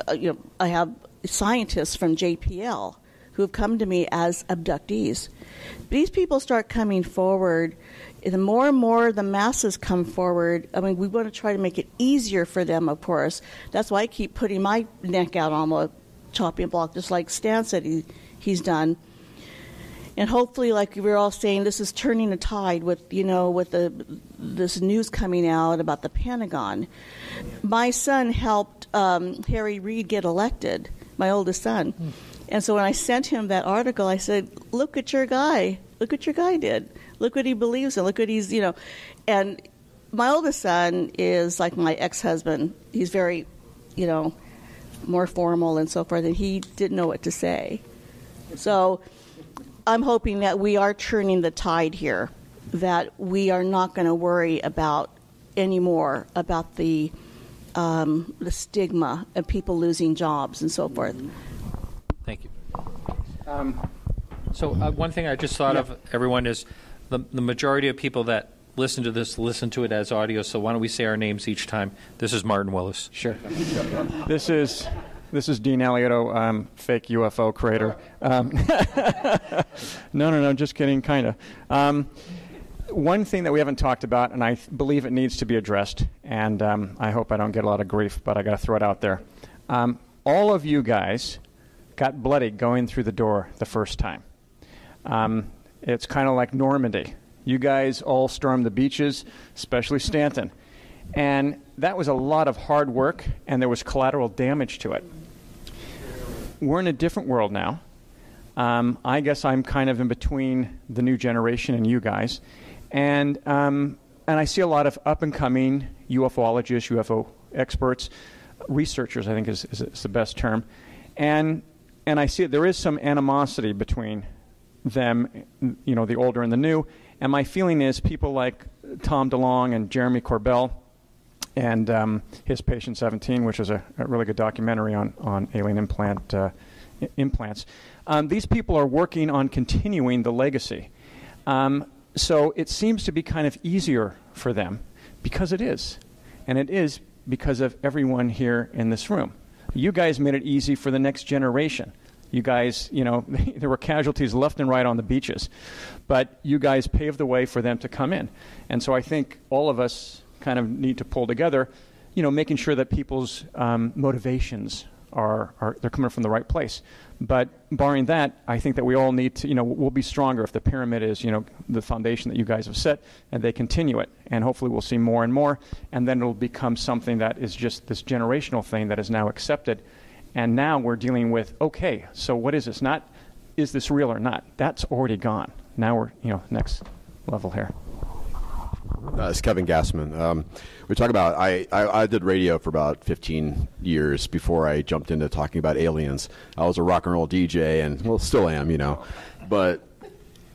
I have scientists from JPL who have come to me as abductees. These people start coming forward. The more and more the masses come forward, we want to try to make it easier for them, of course. That's why I keep putting my neck out on the chopping block, just like Stan said he's done. And hopefully, like we were all saying, this is turning a tide with this news coming out about the Pentagon. My son helped Harry Reid get elected, my oldest son. And so when I sent him that article, I said, look at your guy. Look what your guy did. Look what he believes in. Look what he's, And my oldest son is like my ex-husband. He's very, more formal and so forth, and he didn't know what to say. So I'm hoping that we are turning the tide here, that we are not going to worry about anymore about the stigma of people losing jobs and so forth. Thank you. So one thing I just thought of, everyone, is the majority of people that listen to this listen to it as audio, so why don't we say our names each time? This is Martin Willis. Sure. This is Dean Alioto, fake UFO creator. No, just kidding, kind of. One thing that we haven't talked about, and I believe it needs to be addressed, and I hope I don't get a lot of grief, but I got to throw it out there. All of you guys got bloody going through the door the first time. It's kind of like Normandy. You guys all stormed the beaches, especially Stanton. And that was a lot of hard work, and there was collateral damage to it. We're in a different world now. I guess I'm kind of in between the new generation and you guys. And I see a lot of up-and-coming UFOologists, UFO experts, researchers, I think is the best term. And I see there is some animosity between them, the older and the new. And my feeling is people like Tom DeLonge and Jeremy Corbell and his Patient 17, which is a really good documentary on alien implants. These people are working on continuing the legacy. So it seems to be kind of easier for them because it is. And it is because of everyone here in this room. You guys made it easy for the next generation. You guys, there were casualties left and right on the beaches, but you guys paved the way for them to come in. And so I think all of us kind of need to pull together, making sure that people's motivations they're coming from the right place. But barring that, I think that we all need to, we'll be stronger if the pyramid is, the foundation that you guys have set, and they continue it. And hopefully we'll see more and more, and then it'll become something that is just this generational thing that is now accepted. And now we're dealing with, okay, so what is this? Not, is this real or not? That's already gone. Now we're, next level here. It's Kevin Gassman. We talk about, I did radio for about 15 years before I jumped into talking about aliens. I was a rock and roll DJ, and, well, still am, But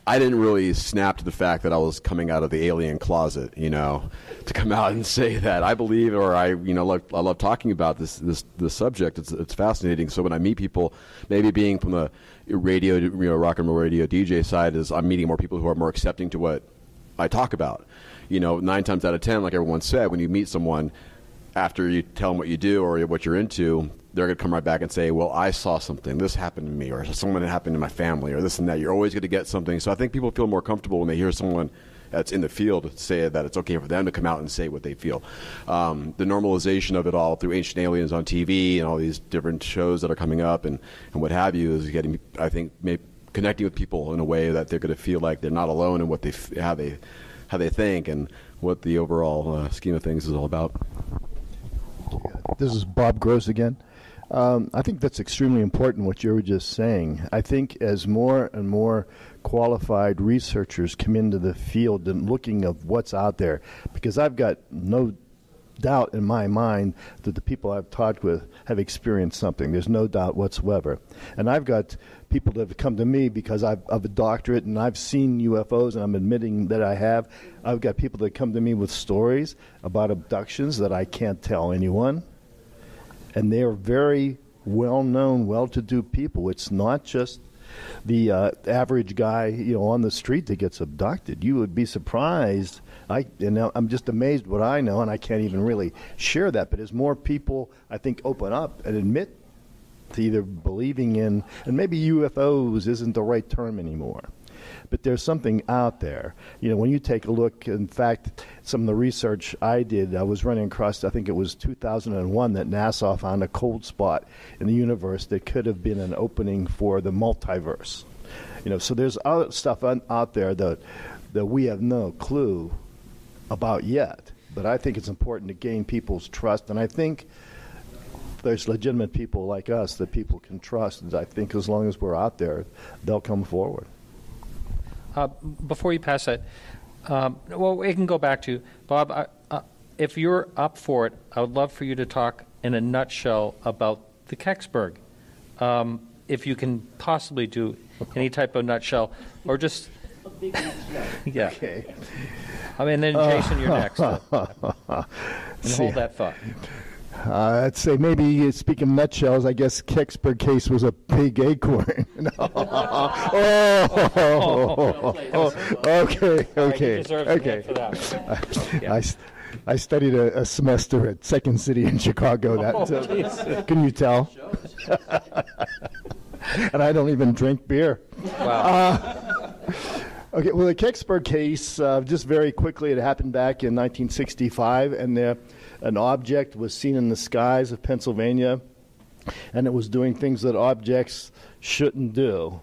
I didn't really snap to the fact that I was coming out of the alien closet, to come out and say that I believe, or I love talking about this subject. It's fascinating. So when I meet people, maybe being from the radio, rock and roll radio DJ side, is I'm meeting more people who are more accepting to what I talk about. 9 times out of 10, like everyone said, when you meet someone, after you tell them what you do or what you're into, they're going to come right back and say, well, I saw something. This happened to me, or something that happened to my family, or this and that. You're always going to get something. So I think people feel more comfortable when they hear someone that's in the field say that it's okay for them to come out and say what they feel. The normalization of it all through Ancient Aliens on TV and all these different shows that are coming up and what have you is getting, I think, connecting with people in a way that they're going to feel like they're not alone in what how they think and what the overall scheme of things is all about. This is Bob Gross again. I think that's extremely important what you were just saying. I think as more and more qualified researchers come into the field and looking of what's out there, because I've got no doubt in my mind that the people I've talked with have experienced something. There's no doubt whatsoever. And I've got people that have come to me because I've a doctorate and I've seen UFOs, and I'm admitting that I have. I've got people that come to me with stories about abductions that I can't tell anyone. And they are very well-known, well-to-do people. It's not just the average guy, on the street that gets abducted. You would be surprised. I'm just amazed what I know, and I can't even really share that. But as more people, I think, open up and admit to either believing in, and maybe UFOs isn't the right term anymore, but there's something out there. When you take a look, in fact, some of the research I did, I was running across, I think it was 2001, that NASA found a cold spot in the universe that could have been an opening for the multiverse. So there's other stuff out there that we have no clue about yet. But I think it's important to gain people's trust, and I think there's legitimate people like us that people can trust. And I think as long as we're out there, they'll come forward. Before you pass that, well, we can go back to Bob. If you're up for it, I would love for you to talk in a nutshell about the Kecksburg. If you can possibly do any type of nutshell, or just a big nutshell. Yeah. Okay. Then Jason, you're next. And hold that thought. I'd say maybe speaking nutshells, I guess Kecksburg case was a big acorn. Okay. I studied a semester at Second City in Chicago. Can you tell? And I don't even drink beer. Wow. Okay, well, the Kecksburg case, just very quickly, it happened back in 1965, and an object was seen in the skies of Pennsylvania, and it was doing things that objects shouldn't do.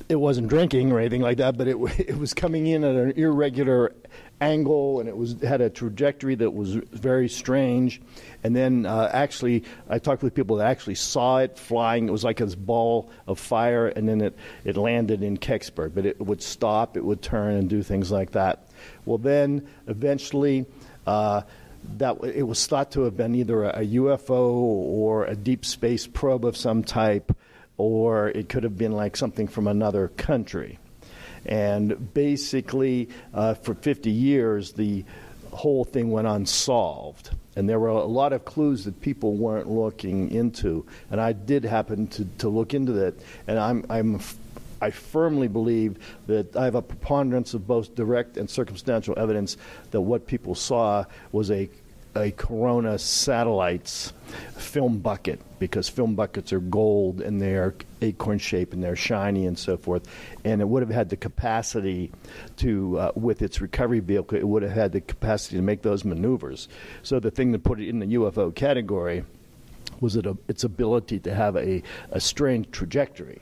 It wasn't drinking or anything like that, but it was coming in at an irregular angle, and it had a trajectory that was very strange. And then actually, I talked with people that actually saw it flying. It was like this ball of fire, and then it landed in Kecksburg. But it would stop, it would turn, and do things like that. Well, then eventually, it was thought to have been either a UFO or a deep space probe of some type, or it could have been like something from another country. And basically, for 50 years, the whole thing went unsolved. And there were a lot of clues that people weren't looking into. And I did happen to look into that. And I firmly believe that I have a preponderance of both direct and circumstantial evidence that what people saw was a Corona satellite's film bucket, because film buckets are gold and they're acorn shaped and they're shiny and so forth. And it would have had the capacity to, with its recovery vehicle, it would have had the capacity to make those maneuvers. So the thing that put it in the UFO category was its ability to have a strange trajectory.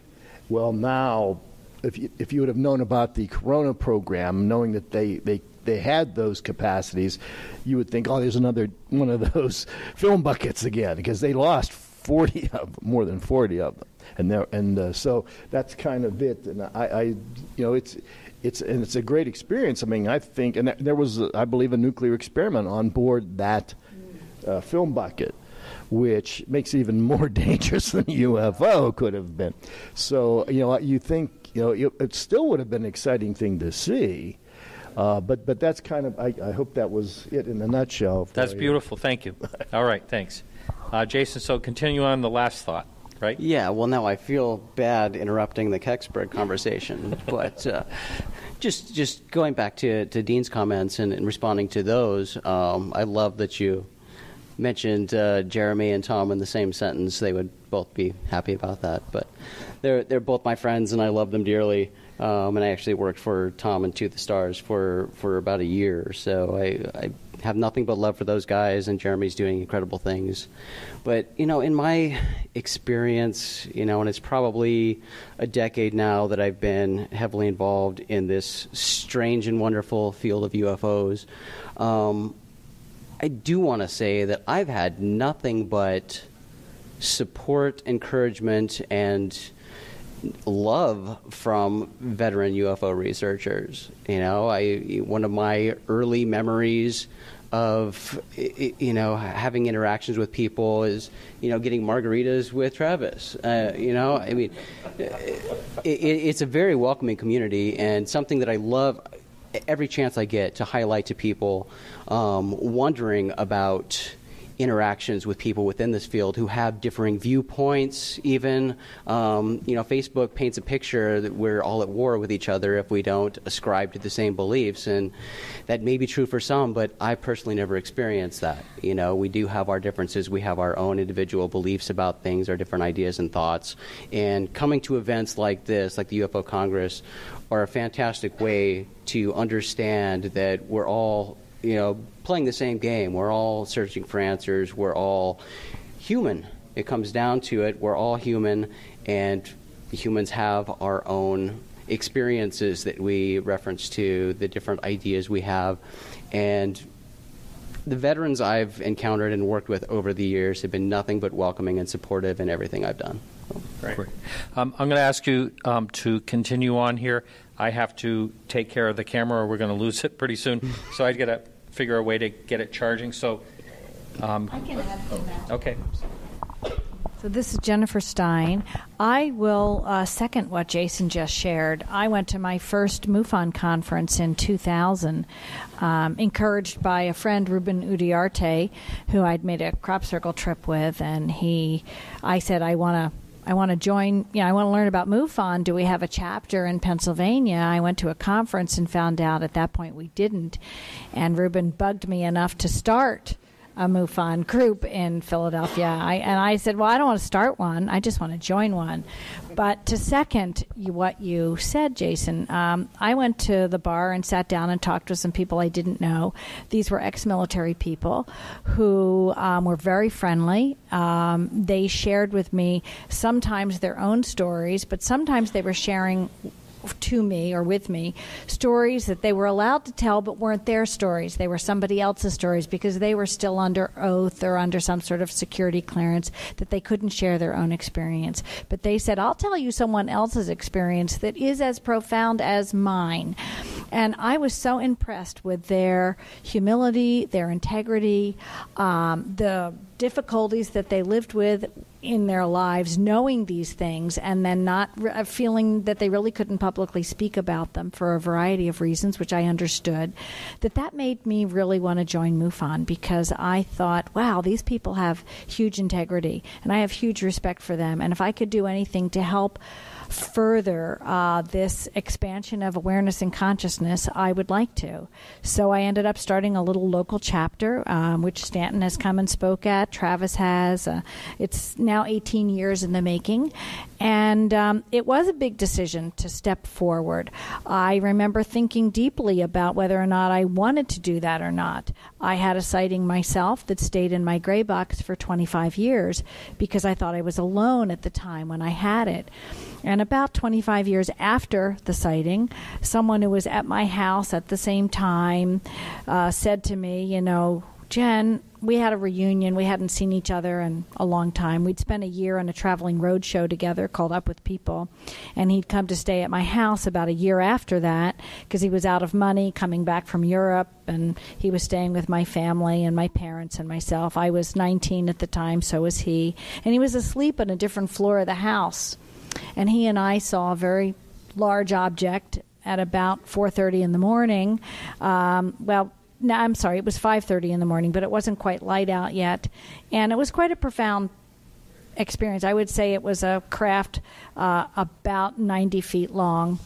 Well, now, if you would have known about the Corona program, knowing that they had those capacities, you would think, there's another one of those film buckets again, because they lost more than 40 of them, and so that's kind of it. And it's a great experience. I think, and there was, I believe, a nuclear experiment on board that film bucket, which makes it even more dangerous than a UFO could have been. So you think it still would have been an exciting thing to see. But that's kind of, I hope that was it in a nutshell. That's beautiful. Thank you. All right, thanks. Jason, so continue on the last thought, right? Yeah, well, now I feel bad interrupting the Kecksburg conversation, but just going back to Dean's comments and responding to those, I love that you mentioned Jeremy and Tom in the same sentence. They would both be happy about that, but they're both my friends, and I love them dearly. And I actually worked for Tom and To the Stars for about a year. So I have nothing but love for those guys, and Jeremy's doing incredible things. But, in my experience, and it's probably a decade now that I've been heavily involved in this strange and wonderful field of UFOs, I do want to say that I've had nothing but support, encouragement, and love from veteran UFO researchers. One of my early memories of having interactions with people is getting margaritas with Travis. It's a very welcoming community, and something that I love every chance I get to highlight to people, wondering about interactions with people within this field who have differing viewpoints even. Facebook paints a picture that we're all at war with each other if we don't ascribe to the same beliefs, and that may be true for some, but I personally never experienced that. We do have our differences. We have our own individual beliefs about things, our different ideas and thoughts, and coming to events like this, like the UFO Congress, are a fantastic way to understand that we're all playing the same game. We're all searching for answers. We're all human. It comes down to it. We're all human, and humans have our own experiences that we reference to, the different ideas we have, and the veterans I've encountered and worked with over the years have been nothing but welcoming and supportive in everything I've done. Great. I'm going to ask you to continue on here. I have to take care of the camera or we're going to lose it pretty soon. So I've got to figure a way to get it charging. So, I can add to that. Okay. So this is Jennifer Stein. I will second what Jason just shared. I went to my first MUFON conference in 2000, encouraged by a friend, Ruben Uriarte, who I'd made a crop circle trip with, and I said, I want to join, I want to learn about MUFON. Do we have a chapter in Pennsylvania? I went to a conference and found out at that point we didn't. And Ruben bugged me enough to start a MUFON group in Philadelphia. I said, well, I don't want to start one. I just want to join one. But to second what you said, Jason, I went to the bar and sat down and talked with some people I didn't know. These were ex-military people who were very friendly. They shared with me sometimes their own stories, but sometimes they were sharing to me or with me stories that they were allowed to tell but weren't their stories. They were somebody else's stories because they were still under oath or under some sort of security clearance that they couldn't share their own experience. But they said, I'll tell you someone else's experience that is as profound as mine. And I was so impressed with their humility, their integrity, the difficulties that they lived with in their lives, knowing these things, and then not feeling that they really couldn't publicly speak about them for a variety of reasons, which I understood, that made me really want to join MUFON, because I thought, wow, these people have huge integrity, and I have huge respect for them. And if I could do anything to help further this expansion of awareness and consciousness, I would like to. So I ended up starting a little local chapter, which Stanton has come and spoke at, Travis has. It's now 18 years in the making. And it was a big decision to step forward. I remember thinking deeply about whether or not I wanted to do that or not. I had a sighting myself that stayed in my gray box for 25 years because I thought I was alone at the time when I had it. And about 25 years after the sighting, someone who was at my house at the same time said to me, Jen, we had a reunion. We hadn't seen each other in a long time. We'd spent a year on a traveling road show together called Up With People. And he'd come to stay at my house about a year after that because he was out of money coming back from Europe. And he was staying with my family and my parents and myself. I was 19 at the time, so was he. And he was asleep on a different floor of the house. And he and I saw a very large object at about 4:30 in the morning. No, I'm sorry, it was 5:30 in the morning, but it wasn't quite light out yet. And it was quite a profound experience. I would say it was a craft about 90 feet long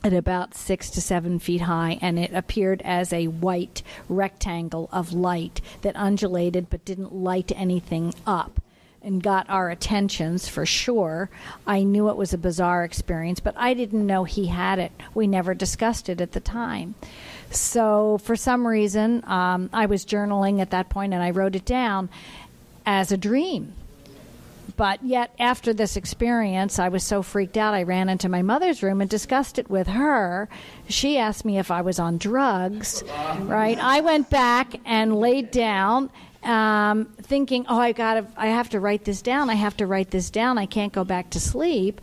at about 6 to 7 feet high, and it appeared as a white rectangle of light that undulated but didn't light anything up, and got our attentions for sure. I knew it was a bizarre experience, but I didn't know he had it. We never discussed it at the time. So for some reason, I was journaling at that point, and I wrote it down as a dream. But yet, after this experience, I was so freaked out, I ran into my mother's room and discussed it with her. She asked me if I was on drugs, right? I went back and laid down, thinking, I have to write this down. I can't go back to sleep.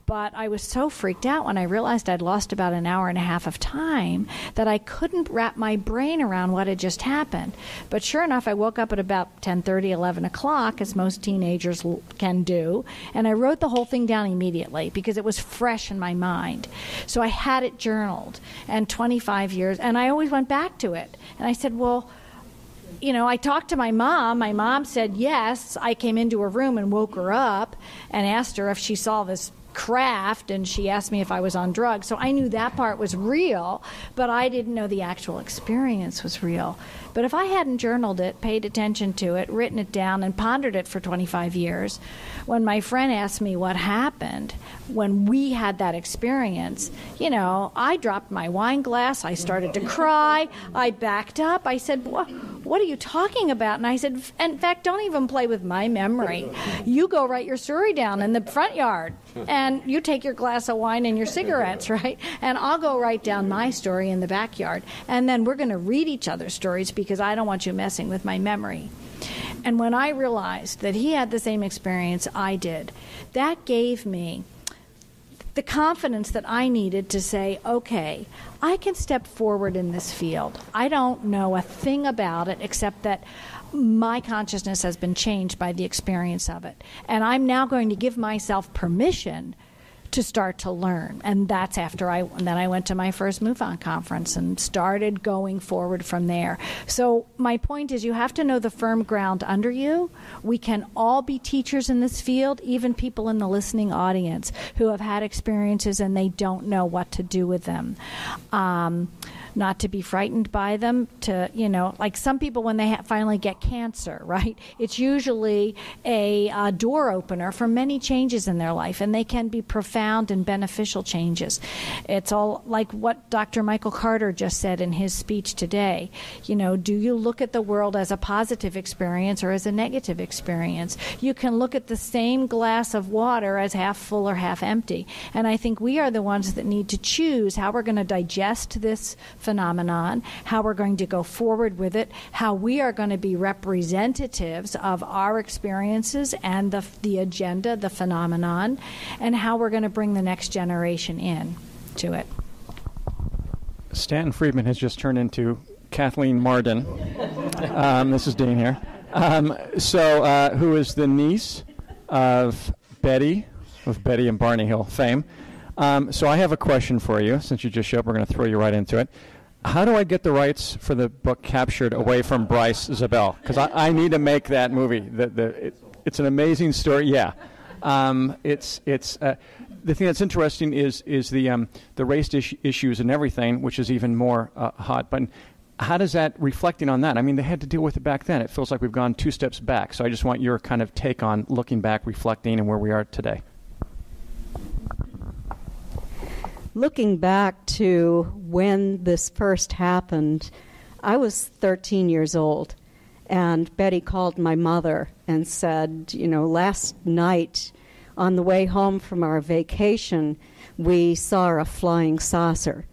But I was so freaked out when I realized I'd lost about an hour and a half of time that I couldn't wrap my brain around what had just happened. But sure enough, I woke up at about 10:30, 11 o'clock, as most teenagers can do, and I wrote the whole thing down immediately because it was fresh in my mind. So I had it journaled, and 25 years, and I always went back to it. And I said, well, I talked to my mom. My mom said yes. I came into her room and woke her up and asked her if she saw this craft, and she asked me if I was on drugs. So I knew that part was real, but I didn't know the actual experience was real. But if I hadn't journaled it, paid attention to it, written it down, and pondered it for 25 years, when my friend asked me what happened when we had that experience, I dropped my wine glass. I started to cry. I backed up. I said, what are you talking about? And I said, in fact, don't even play with my memory. You go write your story down in the front yard, and you take your glass of wine and your cigarettes, right? And I'll go write down my story in the backyard. And then we're going to read each other's stories because I don't want you messing with my memory. And when I realized that he had the same experience I did, that gave me the confidence that I needed to say, okay, I can step forward in this field. I don't know a thing about it except that my consciousness has been changed by the experience of it. And I'm now going to give myself permission to start to learn. And that's after I went to my first MUFON conference and started going forward from there. So my point is, you have to know the firm ground under you. We can all be teachers in this field, even people in the listening audience who have had experiences and they don't know what to do with them. Not to be frightened by them, to, like some people when they finally get cancer, right? It's usually a door opener for many changes in their life, and they can be profound and beneficial changes. It's all like what Dr. Michael Carter just said in his speech today. Do you look at the world as a positive experience or as a negative experience? You can look at the same glass of water as half full or half empty. And I think we are the ones that need to choose how we're going to digest this phenomenon, how we're going to go forward with it, how we are going to be representatives of our experiences and the agenda, the phenomenon, and how we're going to bring the next generation in to it. Stanton Friedman has just turned into Kathleen Marden. This is Dean here. Who is the niece of Betty and Barney Hill fame. So I have a question for you. Since you just showed up, we're going to throw you right into it. How do I get the rights for the book Captured away from Bryce Zabel? Because I need to make that movie. It's an amazing story. Yeah. The thing that's interesting is the race issues and everything, which is even more hot. But how does that, reflecting on that? I mean, they had to deal with it back then. It feels like we've gone 2 steps back. So I just want your kind of take on looking back, reflecting, and where we are today. Looking back to when this first happened, I was 13 years old, and Betty called my mother and said, last night on the way home from our vacation, we saw a flying saucer,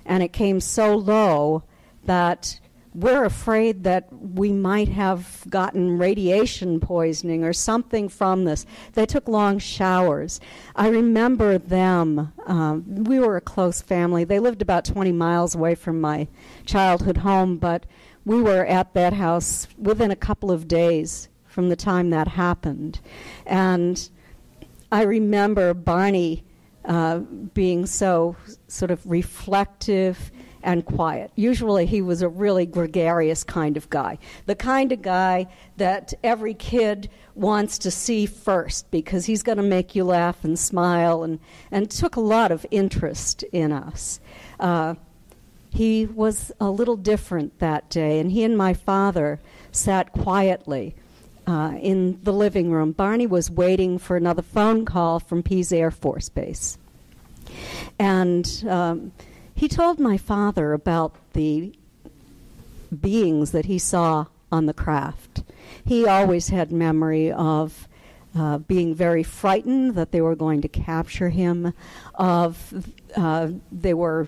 and it came so low that we're afraid that we might have gotten radiation poisoning or something from this. They took long showers. I remember them. We were a close family. They lived about 20 miles away from my childhood home, but we were at that house within a couple of days from the time that happened. And I remember Barney being so sort of reflective and quiet. Usually he was a really gregarious kind of guy, the kind of guy that every kid wants to see first because he's going to make you laugh and smile, and took a lot of interest in us. He was a little different that day, and he and my father sat quietly in the living room. Barney was waiting for another phone call from Pease Air Force Base. And he told my father about the beings that he saw on the craft. He always had memory of being very frightened that they were going to capture him, they were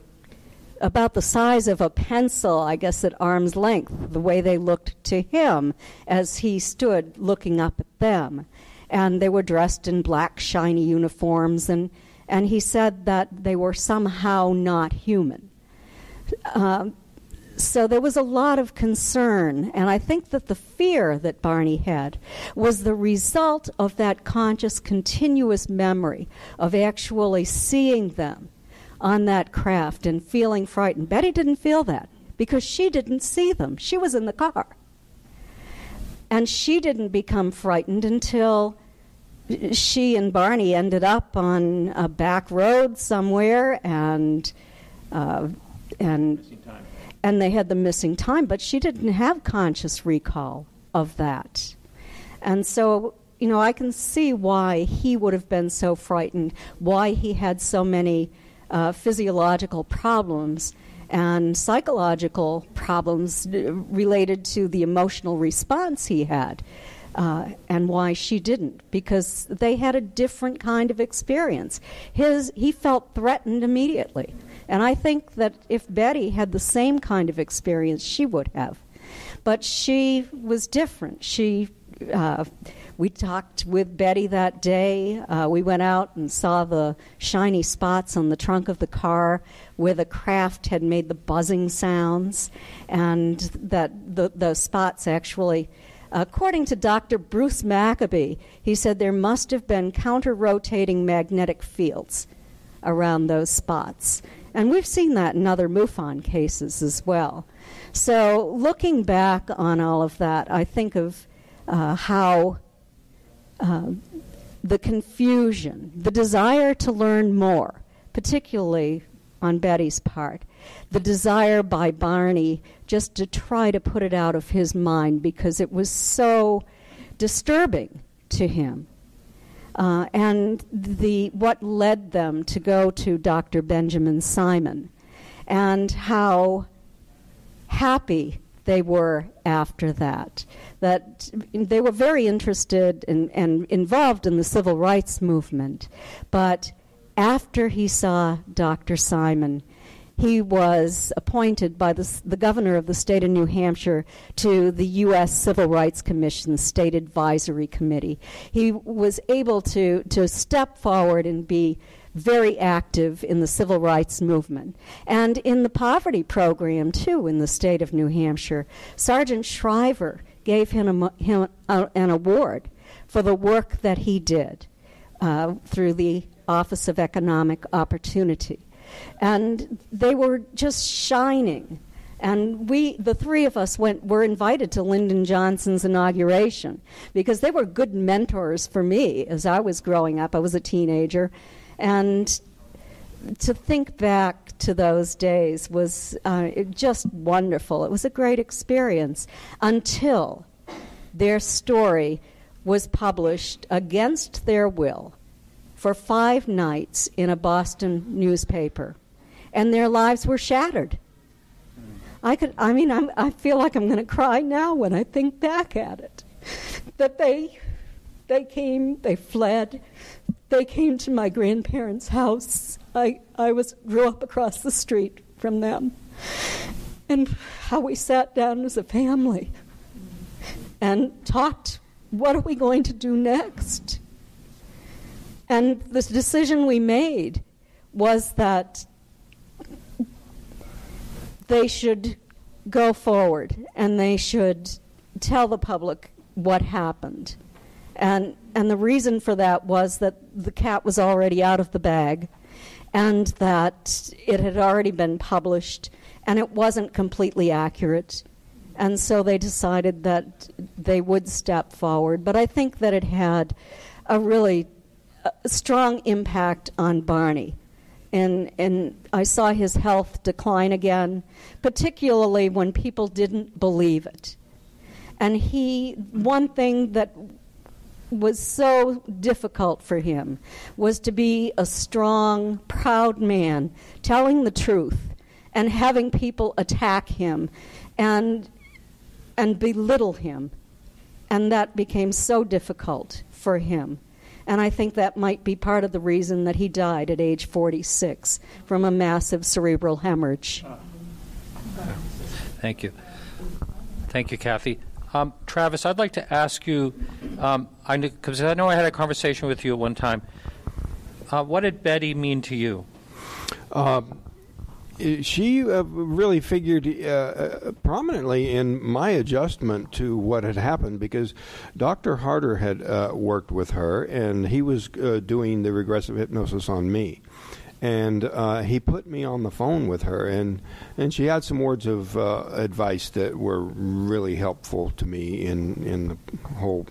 about the size of a pencil, I guess at arm's length, the way they looked to him as he stood looking up at them. And they were dressed in black, shiny uniforms, and he said that they were somehow not human. So there was a lot of concern, and I think that the fear that Barney had was the result of that conscious, continuous memory of actually seeing them on that craft and feeling frightened. Betty didn't feel that because she didn't see them. She was in the car. And she didn't become frightened until she and Barney ended up on a back road somewhere, and they had the missing time, but she didn't have conscious recall of that. And so, I can see why he would have been so frightened, why he had so many physiological problems, and psychological problems related to the emotional response he had. And why she didn't, because they had a different kind of experience. He felt threatened immediately. And I think that if Betty had the same kind of experience, she would have. But she was different. We talked with Betty that day. We went out and saw the shiny spots on the trunk of the car where the craft had made the buzzing sounds, and that the spots actually... According to Dr. Bruce Maccabee, he said there must have been counter-rotating magnetic fields around those spots. And we've seen that in other MUFON cases as well. So looking back on all of that, I think of how the confusion, the desire to learn more, particularly on Betty's part, the desire by Barney just to try to put it out of his mind because it was so disturbing to him. And what led them to go to Dr. Benjamin Simon, and how happy they were after that. That they were very interested and involved in the civil rights movement, but after he saw Dr. Simon, he was appointed by the governor of the state of New Hampshire to the U.S. Civil Rights Commission's State Advisory Committee. He was able to step forward and be very active in the civil rights movement. And in the poverty program, too, in the state of New Hampshire, Sergeant Shriver gave him an award for the work that he did through the Office of Economic Opportunity. And they were just shining. And the three of us were invited to Lyndon Johnson's inauguration because they were good mentors for me as I was growing up. I was a teenager. And to think back to those days was just wonderful. It was a great experience until their story was published against their will for 5 nights in a Boston newspaper, and their lives were shattered. I feel like I'm going to cry now when I think back at it. That they fled, they came to my grandparents' house. I grew up across the street from them, and how we sat down as a family and talked, what are we going to do next? And the decision we made was that they should go forward and they should tell the public what happened. And the reason for that was that the cat was already out of the bag and that it had already been published and it wasn't completely accurate. And so they decided that they would step forward. But I think that it had a really strong impact on Barney. And I saw his health decline again, particularly when people didn't believe it. And one thing that was so difficult for him was to be a strong, proud man, telling the truth and having people attack him and belittle him. And that became so difficult for him. And I think that might be part of the reason that he died at age 46 from a massive cerebral hemorrhage. Thank you. Thank you, Kathy. Travis, I'd like to ask you, because I know I had a conversation with you at one time. What did Betty mean to you? She really figured prominently in my adjustment to what had happened, because Dr. Harder had worked with her, and he was doing the regressive hypnosis on me. And he put me on the phone with her, and she had some words of advice that were really helpful to me in the whole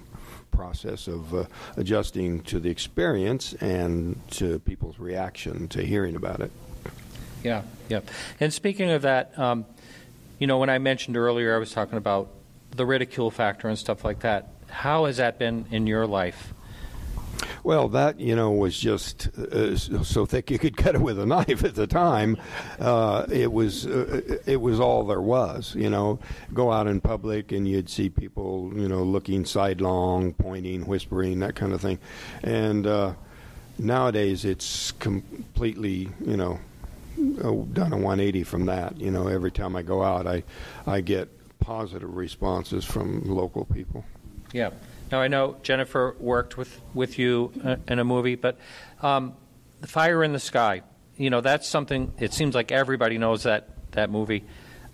process of adjusting to the experience and to people's reaction to hearing about it. Yeah. And speaking of that, when I mentioned earlier, I was talking about the ridicule factor and stuff like that. How has that been in your life? Well, that, was just so thick you could cut it with a knife at the time. It was all there was, Go out in public and you'd see people, looking sidelong, pointing, whispering, that kind of thing. And nowadays it's completely, done a 180 from that. Every time I go out, I get positive responses from local people. Yeah. Now, I know Jennifer worked with you in a movie, but The Fire in the Sky, that's something, it seems like everybody knows that movie.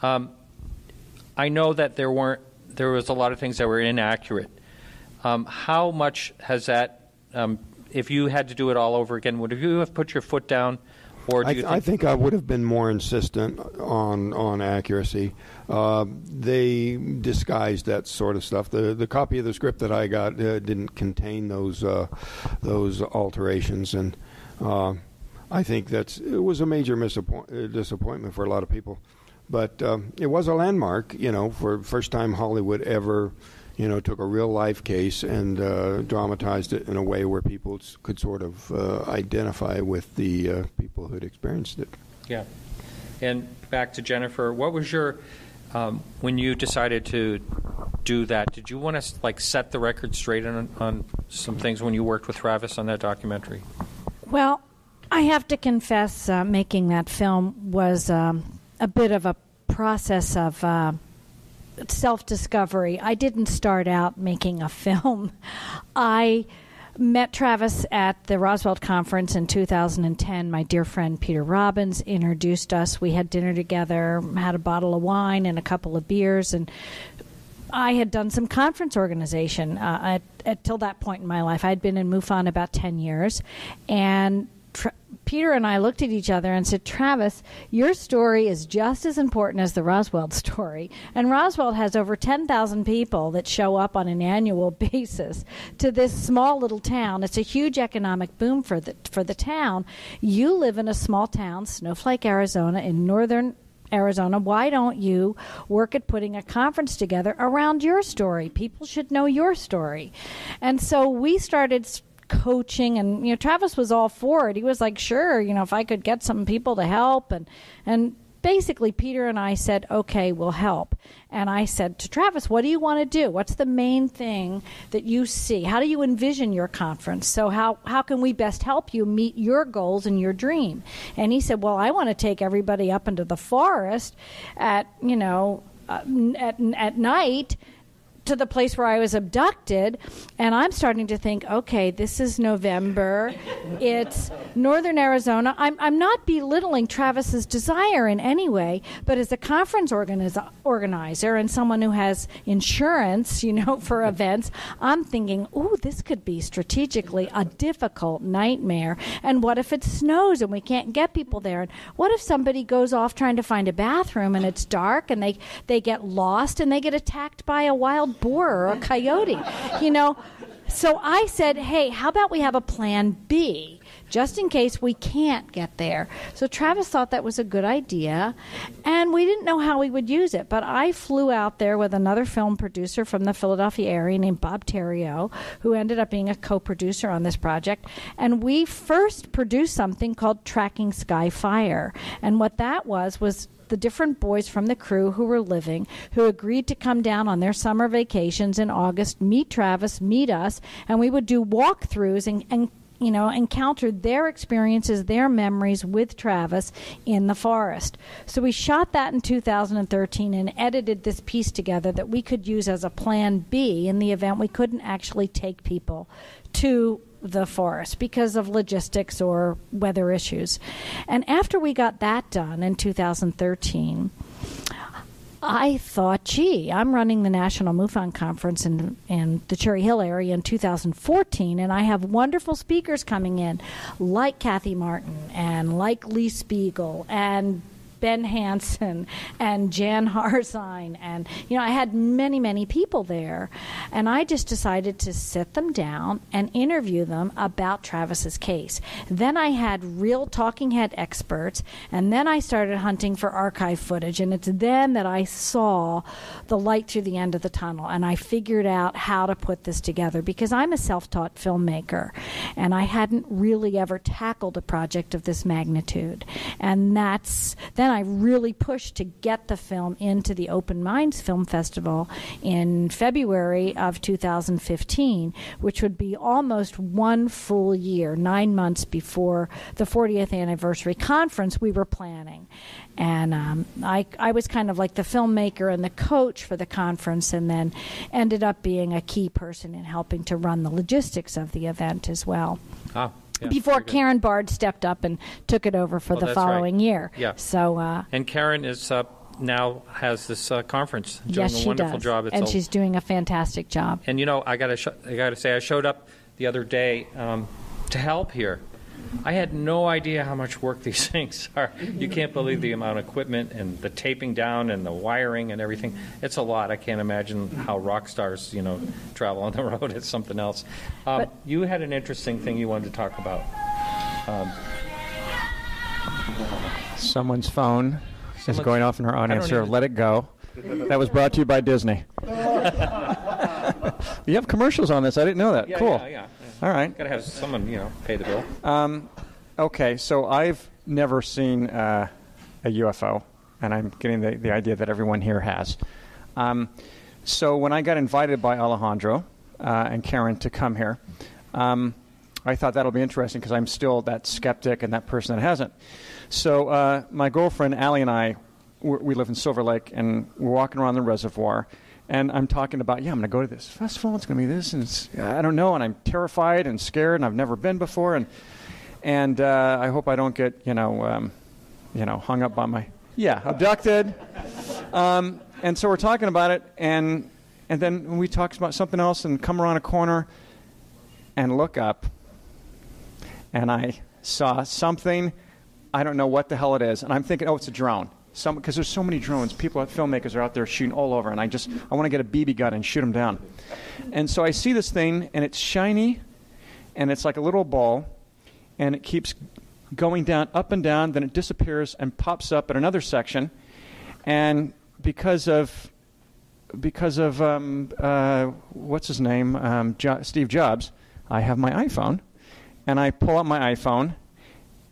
I know that there was a lot of things that were inaccurate. How much has that, if you had to do it all over again, would you have put your foot down? Or do you I think I would have been more insistent on accuracy. They disguised that sort of stuff. The copy of the script that I got didn't contain those alterations, and I think it was a major disappointment for a lot of people. But it was a landmark, for the first time Hollywood ever, took a real life case and dramatized it in a way where people could sort of identify with the people who had experienced it. Yeah. And back to Jennifer, what was your, when you decided to do that, did you want to set the record straight on some things when you worked with Travis on that documentary? Well, I have to confess, making that film was a bit of a process of self-discovery. I didn't start out making a film. I met Travis at the Roswell Conference in 2010. My dear friend Peter Robbins introduced us. We had dinner together, had a bottle of wine and a couple of beers, and I had done some conference organization till that point in my life. I'd been in MUFON about 10 years, and Peter and I looked at each other and said, Travis, your story is just as important as the Roswell story. And Roswell has over 10,000 people that show up on an annual basis to this small little town. It's a huge economic boom for the town. You live in a small town, Snowflake, Arizona, in northern Arizona. Why don't you work at putting a conference together around your story? People should know your story. And so we started coaching, and Travis was all for it. He was like, sure, if I could get some people to help, and basically Peter and I said, okay, we'll help. And I said to Travis, what do you want to do? What's the main thing that you see? How do you envision your conference? So how can we best help you meet your goals and your dream? And he said, well, I want to take everybody up into the forest at night to the place where I was abducted, and I'm starting to think, okay, this is November. It's northern Arizona. I'm not belittling Travis's desire in any way, but as a conference organizer and someone who has insurance, for events, I'm thinking, ooh, this could be strategically a difficult nightmare. And what if it snows and we can't get people there? And what if somebody goes off trying to find a bathroom and it's dark and they get lost and they get attacked by a wild boar or a coyote, So I said, hey, how about we have a plan B, just in case we can't get there? So Travis thought that was a good idea, and we didn't know how we would use it. But I flew out there with another film producer from the Philadelphia area named Bob Terrio, who ended up being a co-producer on this project. And we first produced something called Tracking Sky Fire. And what that was the different boys from the crew who were living, who agreed to come down on their summer vacations in August, meet Travis, meet us, and we would do walkthroughs and encounter their experiences, their memories with Travis in the forest. So we shot that in 2013 and edited this piece together that we could use as a plan B in the event we couldn't actually take people to the forest because of logistics or weather issues. And after we got that done in 2013, I thought, gee, I'm running the National MUFON Conference in the Cherry Hill area in 2014, and I have wonderful speakers coming in, like Kathy Martin and like Lee Spiegel and Ben Hansen and Jan Harzine, and I had many, many people there, and I just decided to sit them down and interview them about Travis's case. Then I had real talking head experts, and then I started hunting for archive footage, and it's then that I saw the light through the end of the tunnel, and I figured out how to put this together, because I'm a self-taught filmmaker, and I hadn't really ever tackled a project of this magnitude. And then I really pushed to get the film into the Open Minds Film Festival in February of 2015, which would be almost one full year, 9 months before the 40th anniversary conference we were planning. And I was kind of like the filmmaker and the coach for the conference, and then ended up being a key person in helping to run the logistics of the event as well. Ah, yeah, before Karen Bard stepped up and took it over for the following year. Yeah. So, and Karen is now has this conference doing yes, a wonderful job. And she's doing a fantastic job. And I got to say, I showed up the other day to help here. I had no idea how much work these things are. You can't believe the amount of equipment and the taping down and the wiring and everything. It's a lot. I can't imagine how rock stars, travel on the road. It's something else. You had an interesting thing you wanted to talk about. Someone's phone is going off in our audience here. Let it go. That was brought to you by Disney. You have commercials on this. I didn't know that. Yeah, cool. Yeah. All right. Got to have someone, pay the bill. Okay, so I've never seen a UFO, and I'm getting the idea that everyone here has. So when I got invited by Alejandro and Karen to come here, I thought that'll be interesting because I'm still that skeptic and that person that hasn't. So my girlfriend, Allie, and I, we live in Silver Lake, and we're walking around the reservoir, and I'm talking about, I'm going to go to this festival, it's going to be this, and I don't know, and I'm terrified and scared, and I've never been before, and I hope I don't get, hung up on my, abducted. And so we're talking about it, and then we talk about something else and come around a corner and look up, and I saw something, I don't know what the hell it is, and I'm thinking, it's a drone. Because there's so many drones. Filmmakers are out there shooting all over, and I want to get a BB gun and shoot them down. And so I see this thing, and it's shiny, and it's like a little ball, and it keeps going down, up and down, then it disappears and pops up at another section. And because of what's his name, Steve Jobs, I have my iPhone, and I pull out my iPhone,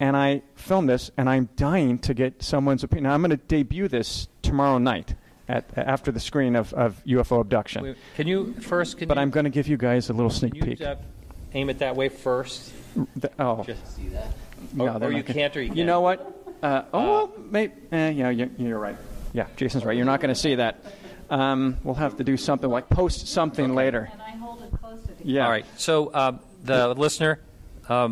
and I film this, and I'm dying to get someone's opinion. Now, I'm going to debut this tomorrow night after the screening of UFO Abduction. But I'm going to give you guys a little sneak peek. Can you aim it that way first? Just see that? No, or you can't, or you can't. You know what? Maybe. You're right. Yeah, Jason's right. You're not going to see that. We'll have to do something like post something later. And I hold it close to the Yeah. All right. So the listener...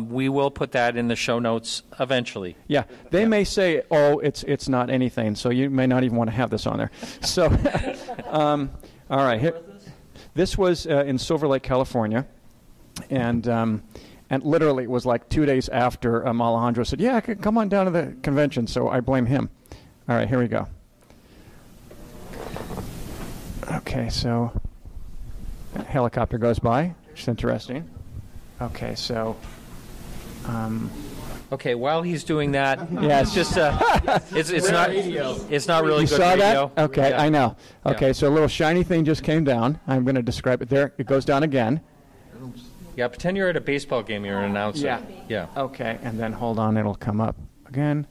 we will put that in the show notes eventually. Yeah, they may say, it's not anything, so you may not even want to have this on there. So, all right. This was in Silver Lake, California, and literally it was like 2 days after Alejandro said, come on down to the convention, so I blame him. All right, here we go. Okay, so a helicopter goes by, which is interesting. Okay, so... Okay, while he's doing that, it's just it's not really you good saw radio. That? Okay, Yeah. I know. Okay, Yeah. so a little shiny thing just came down. I'm going to describe it there. It goes down again. Yeah, pretend you're at a baseball game. You're an announcer. Yeah. Okay, and then hold on. It'll come up again.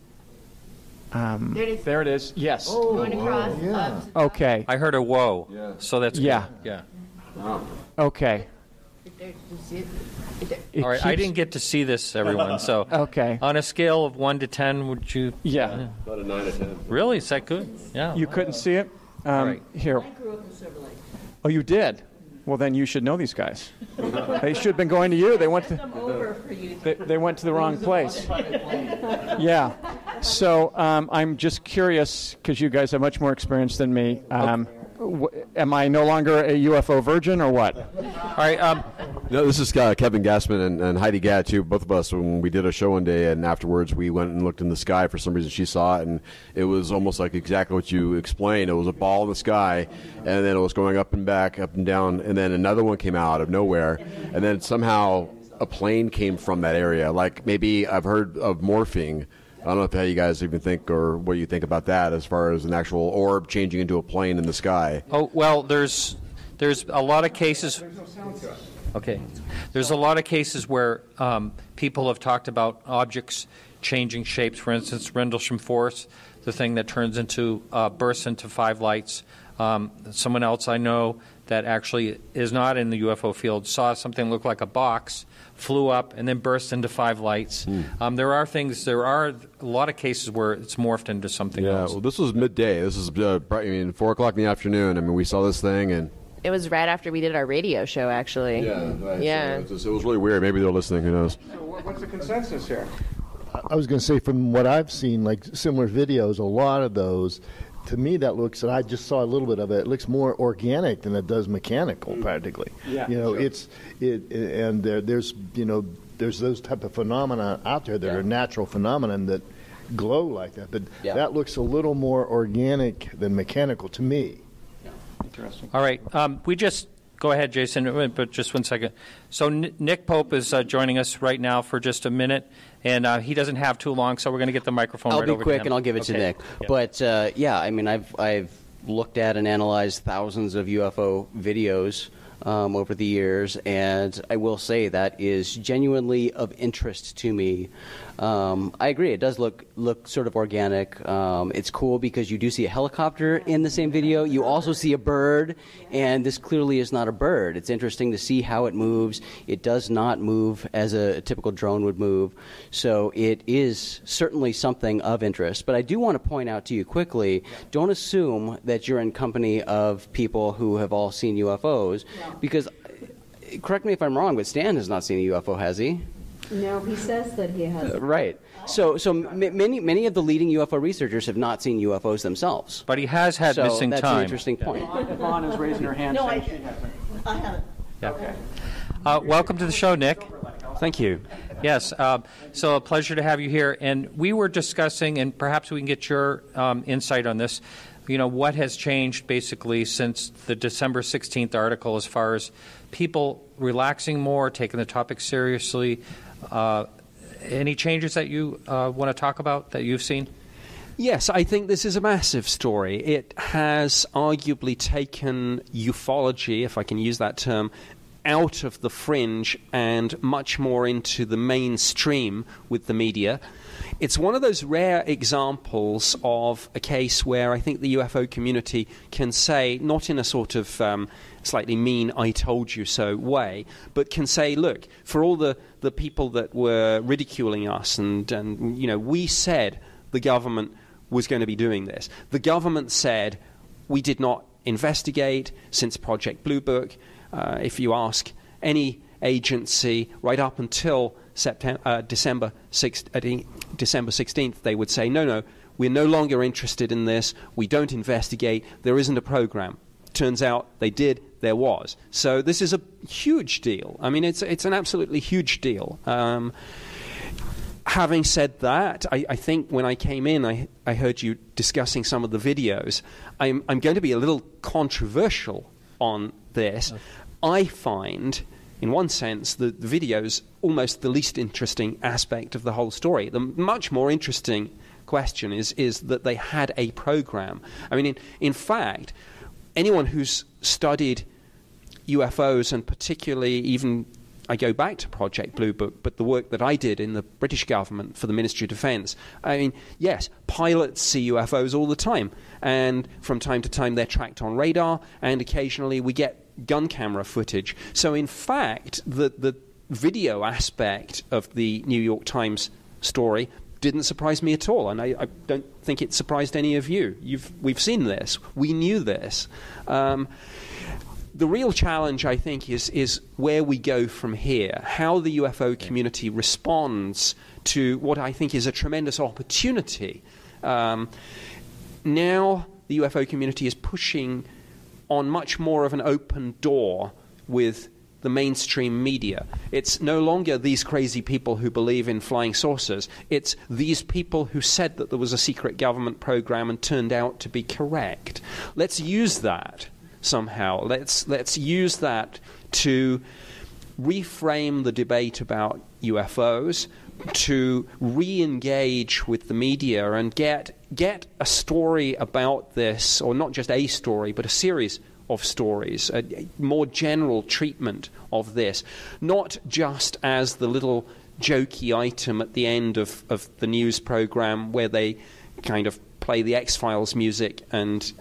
There it is. Yes. Going across. Yeah. Okay. I heard a whoa. Yeah. So that's Yeah. good. Yeah. Okay. All right, I didn't get to see this, everyone. So Okay. on a scale of 1 to 10, would you? Yeah. About a 9 to 10. Really? Is that good? Yeah. You couldn't see it? right. Here. I grew up in Silver Lake. Oh, you did? Well, then you should know these guys. They should have been going to you. They went to... I'm over for you. They went to the wrong place. Yeah. So I'm just curious, because you guys have much more experience than me. am I no longer a UFO virgin or what? All right. No, this is Kevin Gassman and Heidi Gadd, too, both of us, when we did a show one day, and afterwards we went and looked in the sky. For some reason she saw it, and it was almost like exactly what you explained. It was a ball in the sky, and then it was going up and back, up and down, and then another one came out of nowhere, and then somehow a plane came from that area. Like maybe I've heard of morphing. I don't know how you guys even think or what you think about that as far as an actual orb changing into a plane in the sky. Oh, well, there's a lot of cases. Okay. There's a lot of cases where people have talked about objects changing shapes. For instance, Rendlesham Force, the thing that turns into, bursts into 5 lights. Someone else I know that actually is not in the UFO field saw something look like a box, flew up, and then burst into 5 lights. There are a lot of cases where it's morphed into something else. Yeah, well, this was midday. This is 4 o'clock in the afternoon. I mean, we saw this thing, and It was right after we did our radio show, actually. yeah, right. Yeah. So it was really weird. Maybe they're listening. Who knows? So what's the consensus here? I was going to say, from what I've seen, like similar videos, a lot of those, to me, that looks, and I just saw a little bit of it, it looks more organic than it does mechanical, practically. Yeah, sure. And there's those type of phenomena out there that are natural phenomenon that glow like that, but that looks a little more organic than mechanical to me. Interesting. All right. We just go ahead, Jason, but just 1 second. So Nick Pope is joining us right now for just a minute, and he doesn't have too long, so we're going to get the microphone right over to him. I'll be quick, and I'll give it to Nick. Yeah. But I mean, I've looked at and analyzed thousands of UFO videos over the years, and I will say that is genuinely of interest to me. I agree, it does look sort of organic. It's cool because you do see a helicopter in the same video. You also see a bird, and this clearly is not a bird. It's interesting to see how it moves. It does not move as a typical drone would move, so it is certainly something of interest. But I do want to point out to you quickly, don't assume that you're in company of people who have all seen UFOs, because, correct me if I'm wrong, but Stan has not seen a UFO, has he? No, he says that he has. Right. So many of the leading UFO researchers have not seen UFOs themselves. But he has had missing that's time. an interesting point. Yvonne is raising her hand. No, saying she hasn't. I haven't. Yeah. Okay. Welcome to the show, Nick. Thank you. Yes, so a pleasure to have you here. And we were discussing, and perhaps we can get your insight on this, what has changed basically since the December 16th article as far as people relaxing more, taking the topic seriously. Any changes that you want to talk about that you've seen? Yes, I think this is a massive story. It has arguably taken ufology, if I can use that term, out of the fringe and much more into the mainstream with the media. It's one of those rare examples of a case where I think the UFO community can say, not in a sort of slightly mean I told you so way, but can say, look, for all the people that were ridiculing us and we said the government was going to be doing this. The government said we did not investigate since Project Blue Book. If you ask any agency right up until December 16th, they would say, no, we're no longer interested in this. We don't investigate. There isn't a program. Turns out they did. There was. So this is a huge deal. I mean, it's an absolutely huge deal. Having said that, I think when I came in, I heard you discussing some of the videos. I'm going to be a little controversial on this. I find, in one sense, the videos almost the least interesting aspect of the whole story. The much more interesting question is that they had a program. I mean, in fact, anyone who's studied UFOs, and particularly even, I go back to Project Blue Book, but the work that I did in the British government for the Ministry of Defence, I mean, yes, pilots see UFOs all the time, and from time to time they're tracked on radar, and occasionally we get gun camera footage. So in fact, the video aspect of the New York Times story didn't surprise me at all, and I don't think it surprised any of you. We've seen this. We knew this. The real challenge, I think, is where we go from here, how the UFO community responds to what I think is a tremendous opportunity. Now the UFO community is pushing on much more of an open door with the mainstream media. It's no longer these crazy people who believe in flying saucers. It's these people who said that there was a secret government program and turned out to be correct. Let's use that somehow. Let's use that to reframe the debate about UFOs, to re-engage with the media and get a story about this, or not just a story, but a series of stories, a more general treatment of this, not just as the little jokey item at the end of the news program where they kind of play the X-Files music and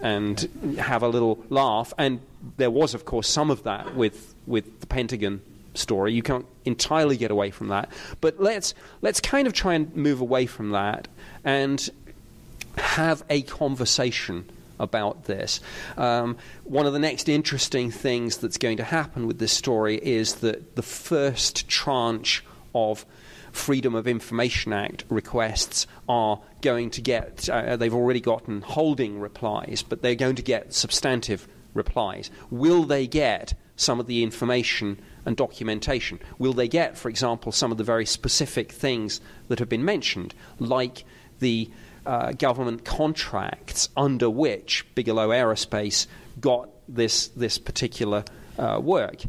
have a little laugh. And there was, of course, some of that with the Pentagon story. You can't entirely get away from that. But let's kind of try and move away from that and have a conversation about this. One of the next interesting things that's going to happen with this story is that the first tranche of Freedom of Information Act requests are going to get, they've already gotten holding replies, but they're going to get substantive replies. Will they get some of the information and documentation? Will they get, for example, some of the very specific things that have been mentioned, like the government contracts under which Bigelow Aerospace got this particular work?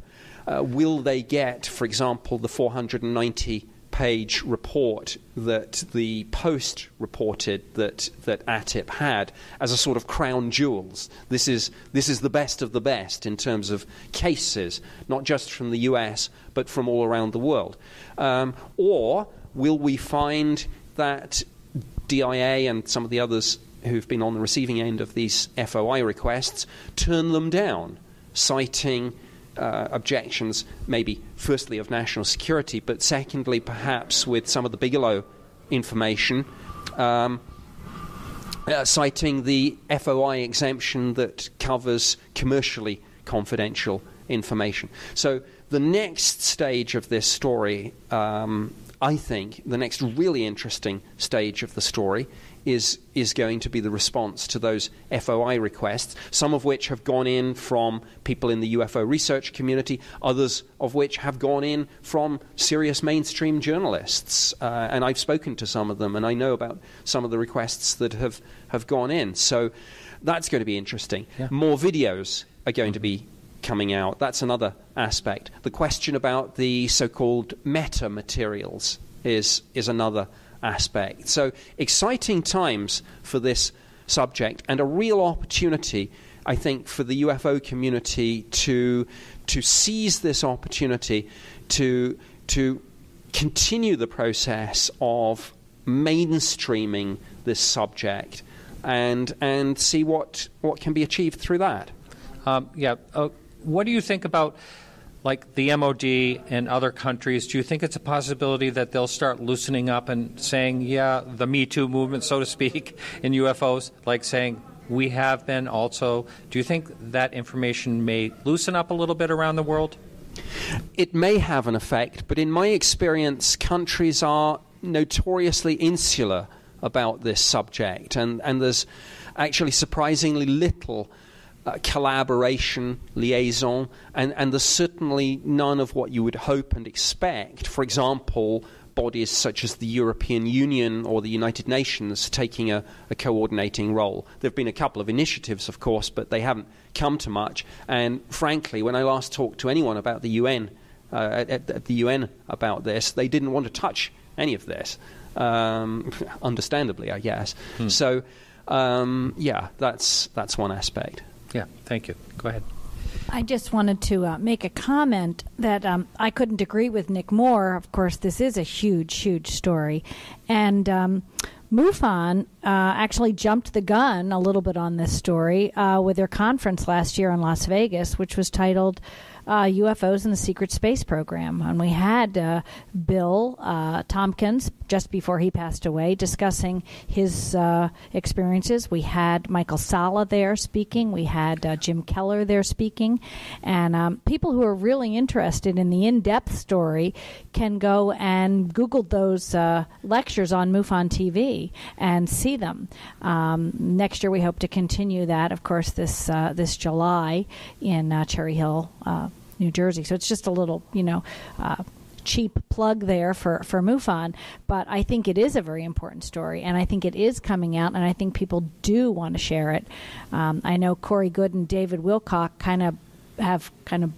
Will they get, for example, the 490-page report that the Post reported that ATIP had as a sort of crown jewels? This is the best of the best in terms of cases, not just from the US, but from all around the world. Or will we find that DIA and some of the others who've been on the receiving end of these FOI requests turn them down, citing objections, maybe firstly of national security, but secondly perhaps with some of the Bigelow information, citing the FOI exemption that covers commercially confidential information. So the next stage of this story, I think, the next really interesting stage of the story is going to be the response to those FOI requests, some of which have gone in from people in the UFO research community, others of which have gone in from serious mainstream journalists. And I've spoken to some of them, and I know about some of the requests that have gone in. So that's going to be interesting. Yeah. More videos are going to be coming out. That's another aspect. The question about the so-called meta materials is another aspect. So exciting times for this subject, and a real opportunity, I think, for the UFO community to seize this opportunity to continue the process of mainstreaming this subject and see what can be achieved through that. What do you think about, like, the MOD and other countries? Do you think it's a possibility that they'll start loosening up and saying, yeah, the Me Too movement, so to speak, in UFOs, like saying, we have been also? Do you think that information may loosen up a little bit around the world? It may have an effect, but in my experience, countries are notoriously insular about this subject, and there's actually surprisingly little collaboration, liaison, and there's certainly none of what you would hope and expect. For example, bodies such as the European Union or the United Nations taking a coordinating role. There have been a couple of initiatives, of course, but they haven't come to much. And frankly, when I last talked to anyone about the UN, at the UN about this, they didn't want to touch any of this, understandably, I guess. So, that's one aspect. Yeah, thank you. Go ahead. I just wanted to make a comment that I couldn't agree with Nick more. Of course, this is a huge, huge story. And MUFON actually jumped the gun a little bit on this story with their conference last year in Las Vegas, which was titled UFOs and the Secret Space Program. And we had Bill Tompkins, just before he passed away, discussing his experiences. We had Michael Salla there speaking. We had Jim Keller there speaking. And people who are really interested in the in-depth story can go and Google those lectures on MUFON TV and see them. Next year we hope to continue that, of course, this July in Cherry Hill, New Jersey. So it's just a little, cheap plug there for MUFON, but I think it is a very important story, and I think it is coming out, and I think people do want to share it. I know Corey Good and David Wilcock have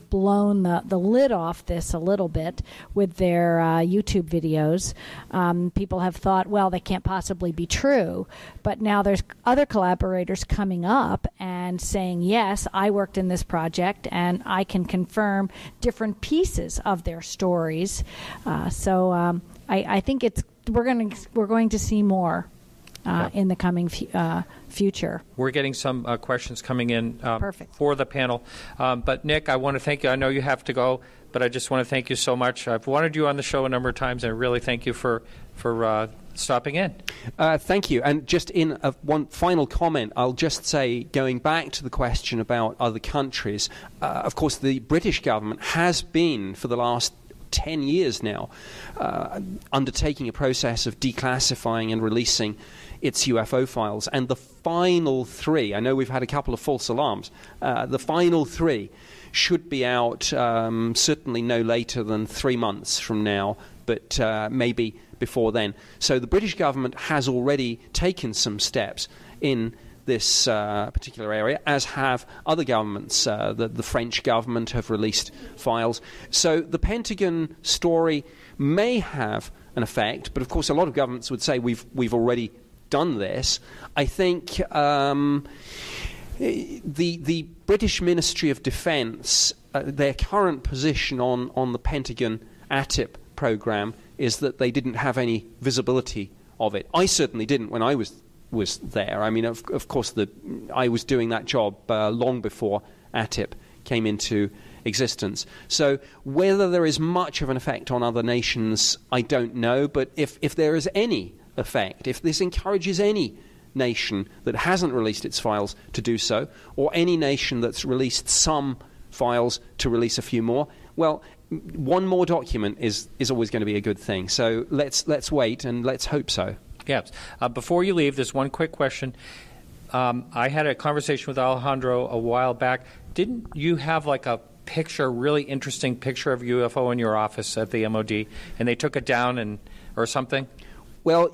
blown the lid off this a little bit with their YouTube videos. People have thought, well, they can't possibly be true, but now there's other collaborators coming up and saying, yes, I worked in this project and I can confirm different pieces of their stories. So I think we're going to see more in the coming future. We're getting some questions coming in for the panel. But, Nick, I want to thank you. I know you have to go, but I just want to thank you so much. I've wanted you on the show a number of times, and I really thank you for stopping in. Thank you. And just in one final comment, I'll just say, going back to the question about other countries, of course, the British government has been, for the last 10 years now, undertaking a process of declassifying and releasing its UFO files. And the final 3, I know we've had a couple of false alarms, the final 3 should be out certainly no later than 3 months from now, but maybe before then. So the British government has already taken some steps in this particular area, as have other governments. The French government have released files. So the Pentagon story may have an effect, but of course a lot of governments would say we've already done this. I think the British Ministry of Defence, their current position on the Pentagon ATIP program is that they didn't have any visibility of it. I certainly didn't when I was there. I mean, of course, I was doing that job long before ATIP came into existence. So whether there is much of an effect on other nations, I don't know. But if there is any effect, if this encourages any nation that hasn't released its files to do so, or any nation that's released some files to release a few more, well, one more document is always going to be a good thing. So let's wait and let's hope so. Yes. Before you leave, there's one quick question. I had a conversation with Alejandro a while back. Didn't you have like a really interesting picture of UFO in your office at the MOD, and they took it down or something? Well,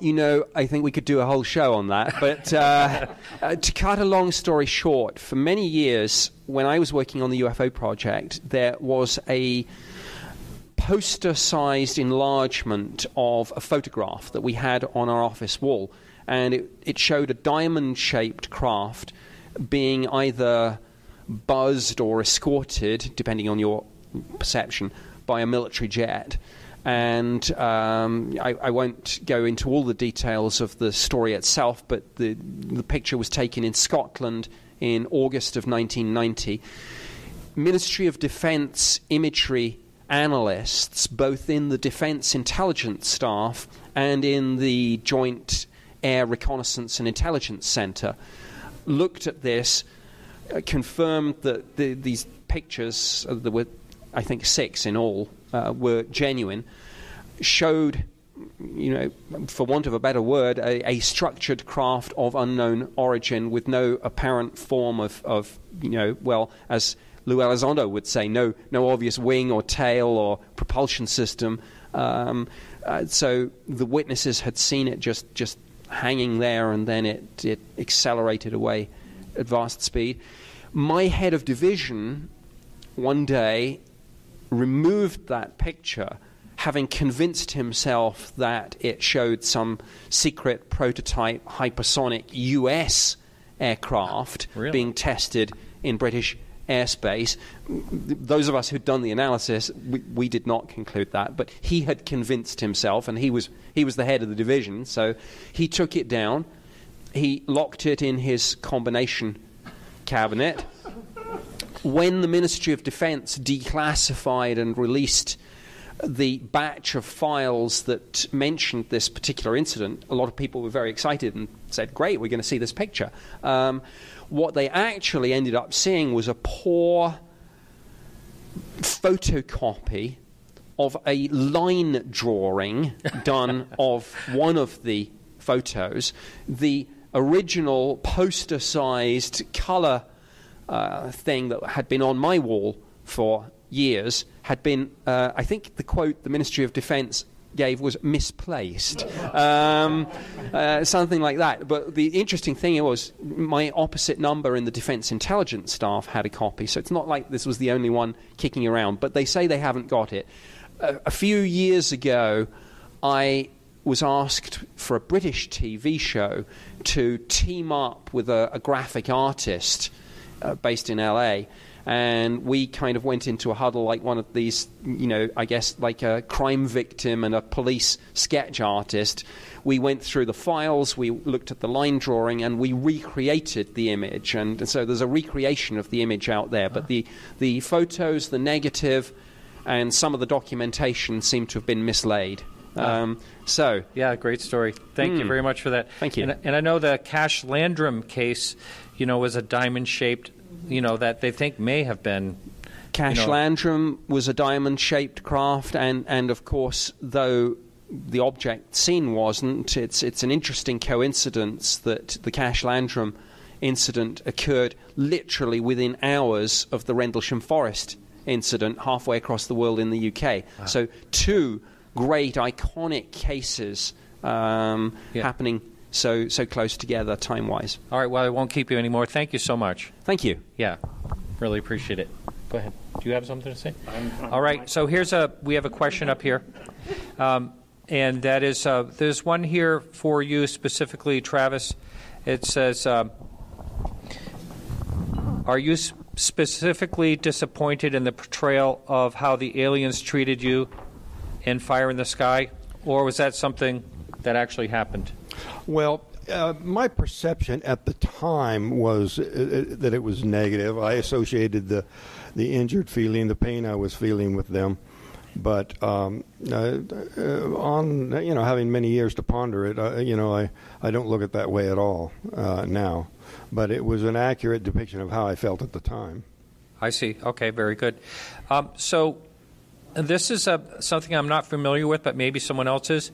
I think we could do a whole show on that. But to cut a long story short, for many years, when I was working on the UFO project, there was a poster-sized enlargement of a photograph that we had on our office wall. And it showed a diamond-shaped craft being either buzzed or escorted, depending on your perception, by a military jet. And I won't go into all the details of the story itself, but the picture was taken in Scotland in August of 1990. Ministry of Defence imagery analysts, both in the Defence Intelligence Staff and in the Joint Air Reconnaissance and Intelligence Centre, looked at this, confirmed that these pictures, there were, I think, 6 in all, were genuine, showed, for want of a better word, a structured craft of unknown origin with no apparent form of well, as Lou Elizondo would say, no obvious wing or tail or propulsion system. So the witnesses had seen it just hanging there, and then it accelerated away at vast speed. My head of division one day removed that picture, having convinced himself that it showed some secret prototype hypersonic US aircraft being tested in British airspace. Those of us who'd done the analysis, we did not conclude that, but he had convinced himself, and he was the head of the division, so he took it down. He locked it in his combination cabinet. When the Ministry of Defence declassified and released the batch of files that mentioned this particular incident, a lot of people were very excited and said, great, we're going to see this picture. What they actually ended up seeing was a poor photocopy of a line drawing done of one of the photos. The original poster-sized color thing that had been on my wall for years had been, I think the quote the Ministry of Defense gave was misplaced, something like that. But the interesting thing was my opposite number in the Defense Intelligence staff had a copy, so it's not like this was the only one kicking around, but they say they haven't got it. A few years ago, I was asked for a British TV show to team up with a graphic artist based in LA, and we kind of went into a huddle like one of these, I guess like a crime victim and a police sketch artist. We went through the files, we looked at the line drawing, and we recreated the image. And so there's a recreation of the image out there, but the photos, the negative, and some of the documentation seem to have been mislaid. Yeah, great story. Thank you very much for that. Thank you. And I know the Cash Landrum case, was a diamond-shaped, that they think may have been. Cash Landrum was a diamond-shaped craft, and of course, though the object seen wasn't, it's an interesting coincidence that the Cash Landrum incident occurred literally within hours of the Rendlesham Forest incident halfway across the world in the UK. Wow. So two great iconic cases happening so close together time-wise. All right, well, I won't keep you anymore. Thank you so much. Thank you. Yeah, really appreciate it. Go ahead. Do you have something to say? All right, so we have a question up here. And that is, there's one here for you specifically, Travis. It says, are you specifically disappointed in the portrayal of how the aliens treated you in Fire in the Sky, or was that something that actually happened? Well, my perception at the time was that it was negative. I associated the injured feeling, the pain I was feeling with them. But on having many years to ponder it, I don't look at it that way at all now. But it was an accurate depiction of how I felt at the time. I see. Okay, very good. So this is something I'm not familiar with, but maybe someone else is,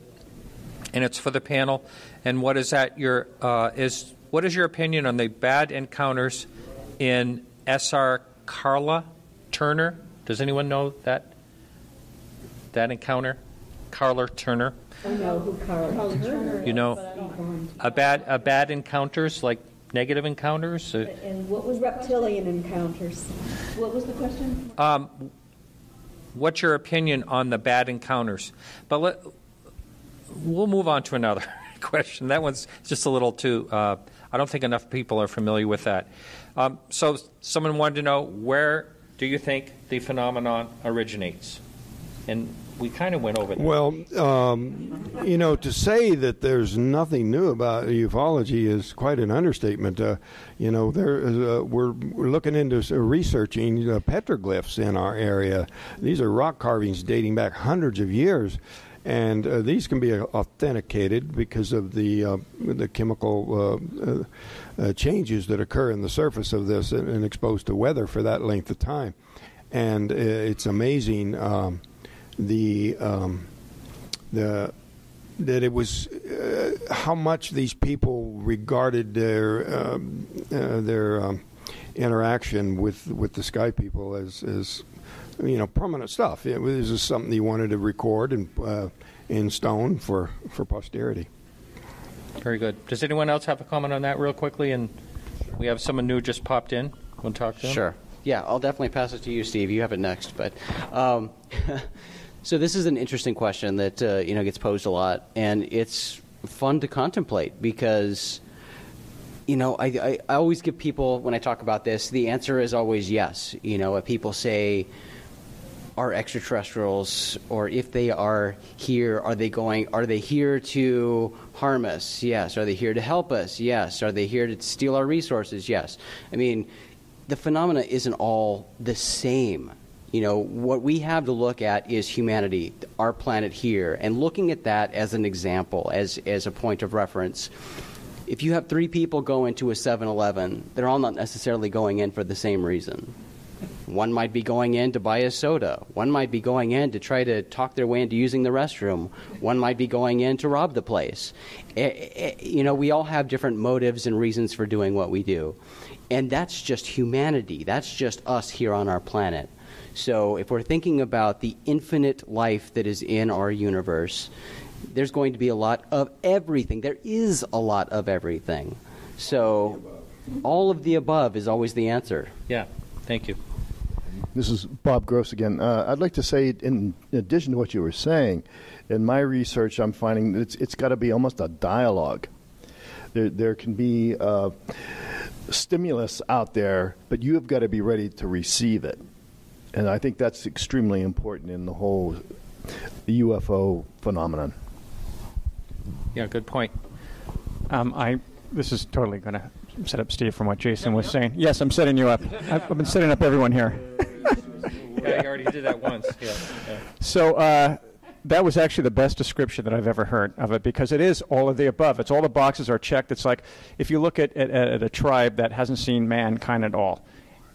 and it's for the panel. And what is that? What is your opinion on the bad encounters in SR Carla Turner? Does anyone know that encounter? Carla Turner. I know who Carla Turner is. You know, a bad encounters, like negative encounters. And what was reptilian encounters? What was the question? What's your opinion on the bad encounters? But we'll move on to another question. That one's just a little too. I don't think enough people are familiar with that. So someone wanted to know, where do you think the phenomenon originates? And we kind of went over that. Well, to say that there's nothing new about ufology is quite an understatement. We're looking into researching petroglyphs in our area. These are rock carvings dating back hundreds of years, and these can be authenticated because of the chemical changes that occur in the surface of this and exposed to weather for that length of time. And it's amazing. That it was how much these people regarded their interaction with the sky people as permanent stuff. It was just something you wanted to record in stone for posterity. Very good. Does anyone else have a comment on that real quickly? And we have someone new just popped in. Want to talk to them? Sure. Yeah, I'll definitely pass it to you, Steve. You have it next. But so this is an interesting question that gets posed a lot, and it's fun to contemplate because I always give people, when I talk about this, the answer is always yes. If people say, are extraterrestrials, or if they are here, are they here to harm us? Yes. Are they here to help us? Yes. Are they here to steal our resources? Yes. I mean, the phenomena isn't all the same. What we have to look at is humanity, our planet here, and looking at that as an example, as a point of reference. If you have 3 people go into a 7-Eleven, they're all not necessarily going in for the same reason. One might be going in to buy a soda. One might be going in to try to talk their way into using the restroom. One might be going in to rob the place. We all have different motives and reasons for doing what we do. And that's just humanity. That's just us here on our planet. So if we're thinking about the infinite life that is in our universe, there's going to be a lot of everything. There is a lot of everything. So all of the above is always the answer. Yeah, thank you. This is Bob Gross again. I'd like to say, in addition to what you were saying, in my research, I'm finding that it's got to be almost a dialogue. There can be stimulus out there, but you have got to be ready to receive it. And I think that's extremely important in the whole UFO phenomenon. Yeah, good point. This is totally going to set up Steve from what Jason was saying. Yes, I'm setting you up. I've been setting up everyone here. Yeah, you already did that once. Yeah. So that was actually the best description that I've ever heard of it, because it is all of the above. It's all the boxes are checked. It's like if you look at a tribe that hasn't seen mankind at all,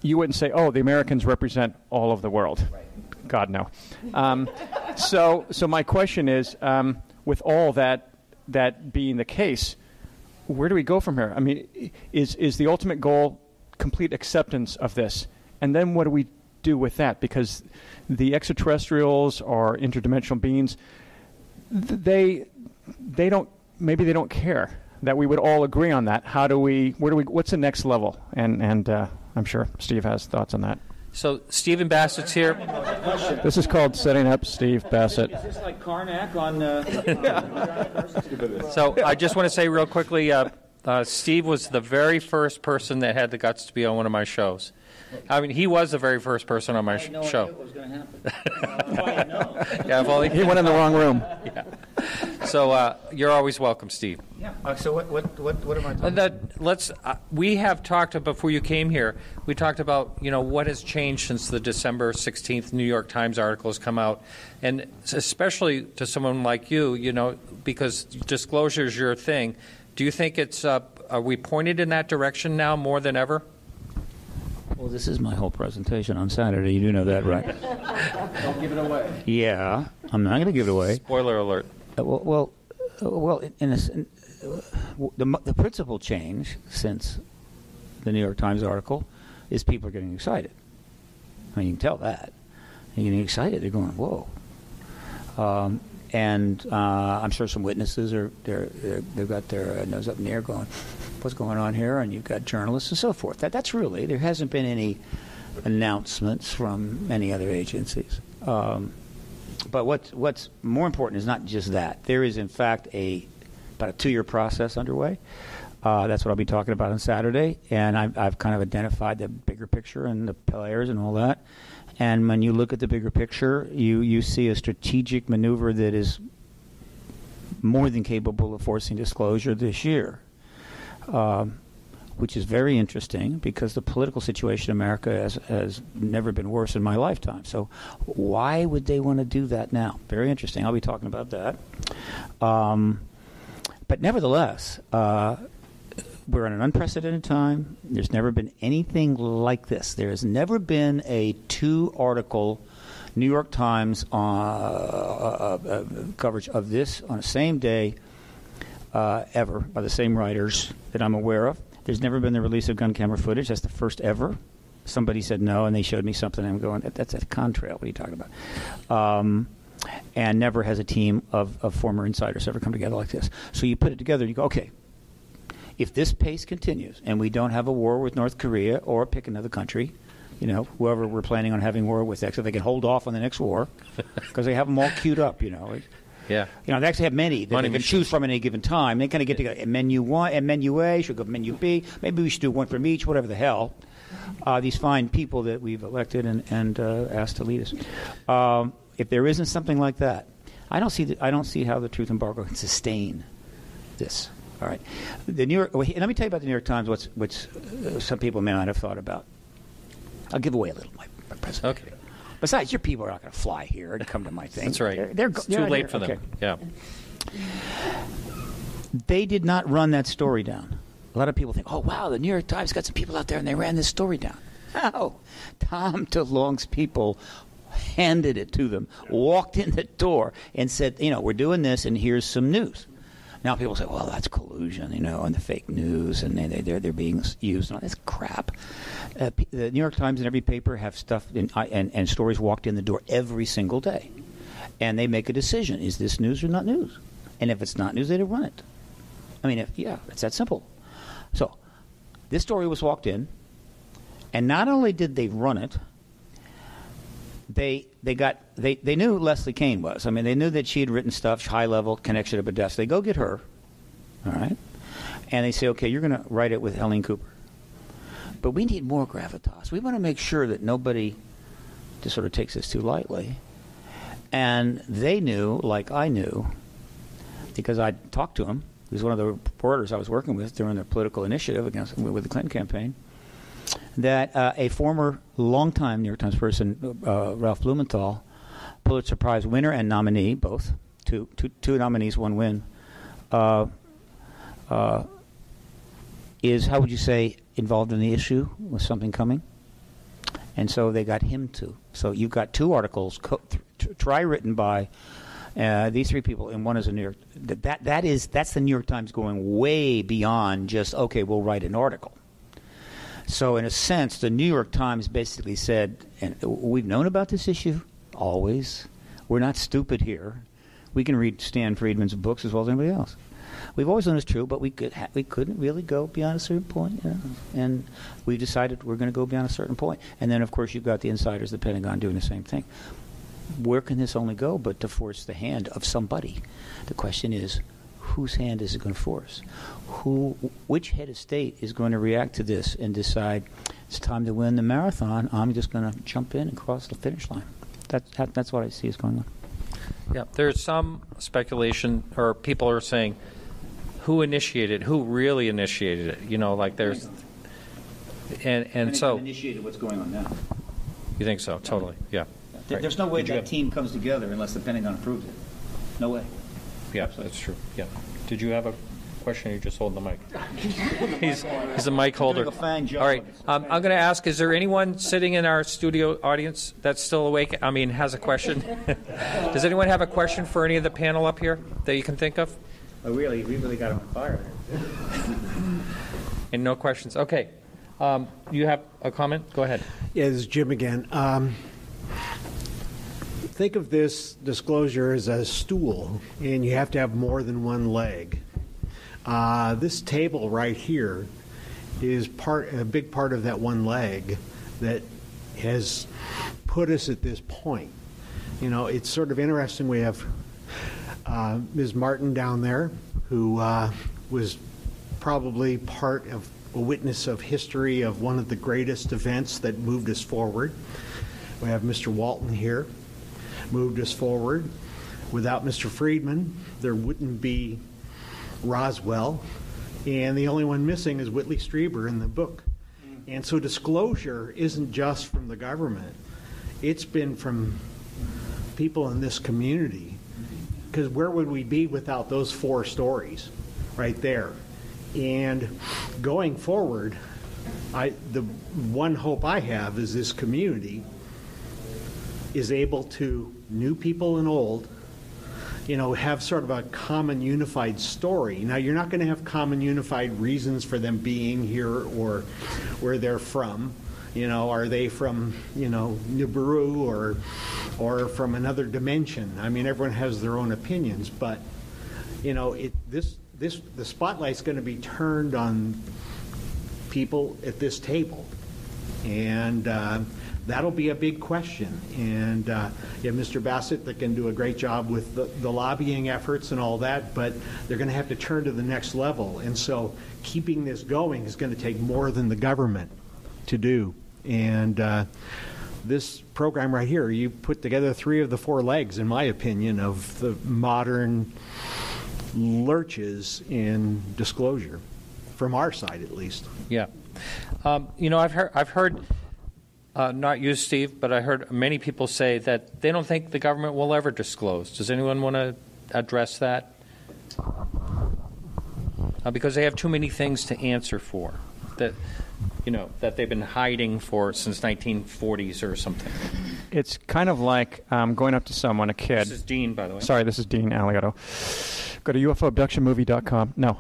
you wouldn't say, oh, the Americans represent all of the world. Right. God, no. So my question is, with all that being the case, where do we go from here? I mean, is the ultimate goal complete acceptance of this? And then what do we do with that? Because the extraterrestrials or interdimensional beings, they don't care that we would all agree on that. What's the next level? And I'm sure Steve has thoughts on that. So Stephen Bassett's here. This is called Setting Up Steve Bassett. Is this like Karnak on... So I just want to say real quickly, Steve was the very first person that had the guts to be on one of my shows. I mean, he was the very first person on my show. I had no idea what was going to happen. Yeah, he went in the wrong room. Yeah. So you're always welcome, Steve. Yeah. So what am I talking about? We have talked before you came here. We talked about what has changed since the December 16th New York Times article has come out, and especially to someone like you, because disclosure is your thing. Do you think it's are we pointed in that direction now more than ever? Well, this is my whole presentation on Saturday. You do know that, right? Don't give it away. Yeah, I'm not going to give it away. Spoiler alert. The principal change since the New York Times article is people are getting excited. I mean, you can tell that. They're getting excited. They're going, whoa. And I'm sure some witnesses they've got their nose up in the air going, what's going on here? And you've got journalists and so forth. That's really, there hasn't been any announcements from any other agencies. But what's more important is not just that. There is, in fact, about a 2-year process underway. That's what I'll be talking about on Saturday. And I've kind of identified the bigger picture and the players and all that. And when you look at the bigger picture, you see a strategic maneuver that is more than capable of forcing disclosure this year, which is very interesting because the political situation in America has never been worse in my lifetime. So why would they want to do that now? Very interesting. I'll be talking about that. But nevertheless, we're in an unprecedented time. There's never been anything like this. There has never been a 2-article New York Times coverage of this on the same day ever by the same writers that I'm aware of. There's never been the release of gun camera footage. That's the first ever. Somebody said no, and they showed me something. I'm going, that's a contrail. What are you talking about? And never has a team of former insiders ever come together like this. So you put it together and you go, okay, if this pace continues and we don't have a war with North Korea or pick another country, whoever we're planning on having war with, so they can hold off on the next war because they have them all queued up, Yeah. They actually have many that they can choose from at any given time. They kind of get together. And menu 1 and menu A, should go menu B. Maybe we should do one from each, whatever the hell. These fine people that we've elected and asked to lead us. If there isn't something like that, I don't see how the truth embargo can sustain this. All right. Let me tell you about the New York Times, which some people may not have thought about. I'll give away a little, my presentation. Okay. Besides, your people are not going to fly here and come to my thing. That's right. It's too not late here. for them. Okay. Yeah. They did not run that story down. A lot of people think, oh, wow, the New York Times got some people out there and they ran this story down. No. Tom DeLonge's people handed it to them, walked in the door and said, we're doing this and here's some news. Now people say, well, that's collusion, and the fake news, and they're being used. And all this crap. The New York Times and every paper have stuff and stories walked in the door every single day. And they make a decision. Is this news or not news? And if it's not news, they don't run it. I mean, it's that simple. So this story was walked in, and not only did they run it, they knew who Leslie Kean was. I mean, they knew that she had written stuff, high-level connection to Podesta. They go get her, all right? And they say, okay, you're going to write it with Helene Cooper. But we need more gravitas. We want to make sure that nobody just sort of takes this too lightly. And they knew, like I knew, because I talked to him. He was one of the reporters I was working with during the political initiative with the Clinton campaign, that a former longtime New York Times person, Ralph Blumenthal, Pulitzer Prize winner and nominee, both, two nominees, one win, is, how would you say, involved in the issue with something coming? And so they got him to. So you've got two articles, written by these three people, and one is a New York. That's the New York Times going way beyond just, okay, we'll write an article. So in a sense, the New York Times basically said, and we've known about this issue always. We're not stupid here. We can read Stan Friedman's books as well as anybody else. We've always known it's true, but we couldn't really go beyond a certain point. And we decided we're going to go beyond a certain point. And then, of course, you've got the insiders, the Pentagon, doing the same thing. Where can this only go but to force the hand of somebody? The question is, whose hand is it going to force? Which head of state is going to react to this and decide it's time to win the marathon? I'm just going to jump in and cross the finish line. That's what I see is going on. Yeah, there's some speculation, or people are saying, who initiated? Who really initiated it? Like there's, and so initiated what's going on now. You think so? Totally. Yeah. There's no way that team comes together unless the Pentagon approves it. No way. Yeah, that's true. Yeah. Did you have a question? Or you just hold the mic. He's a mic holder. All right. I'm going to ask: is there anyone sitting in our studio audience that's still awake? I mean, has a question? Does anyone have a question for any of the panel up here that you can think of? Oh, we really got him on fire there. And no questions. Okay. You have a comment? Go ahead. Yeah, this is Jim again. Think of this disclosure as a stool, and you have to have more than one leg. This table right here is a big part of that one leg that has put us at this point. It's sort of interesting. We have Ms. Martin down there, who was probably part of a witness of history of one of the greatest events that moved us forward. We have Mr. Walton here, moved us forward. Without Mr. Friedman, there wouldn't be Roswell, and the only one missing is Whitley Strieber in the book. And so disclosure isn't just from the government. It's been from people in this community, because where would we be without those four stories right there? And going forward, the one hope I have is this community is able to, new people and old, have sort of a common unified story. Now, you're not going to have common unified reasons for them being here or where they're from. Are they from, Nibiru or from another dimension? I mean, everyone has their own opinions, but, the spotlight's going to be turned on people at this table. And that'll be a big question. And you have Mr. Bassett that can do a great job with the lobbying efforts and all that, but they're going to have to turn to the next level. And so keeping this going is going to take more than the government to do. And this program right here, you put together 3 of the 4 legs, in my opinion, of the modern lurches in disclosure, from our side at least. Yeah. I've heard Not you, Steve, but I heard many people say that they don't think the government will ever disclose. Does anyone want to address that? Because they have too many things to answer for that they've been hiding for since 1940s or something. It's kind of like going up to someone, a kid. This is Dean, by the way. Sorry, this is Dean Aliotto. Go to UFOabductionmovie.com. No.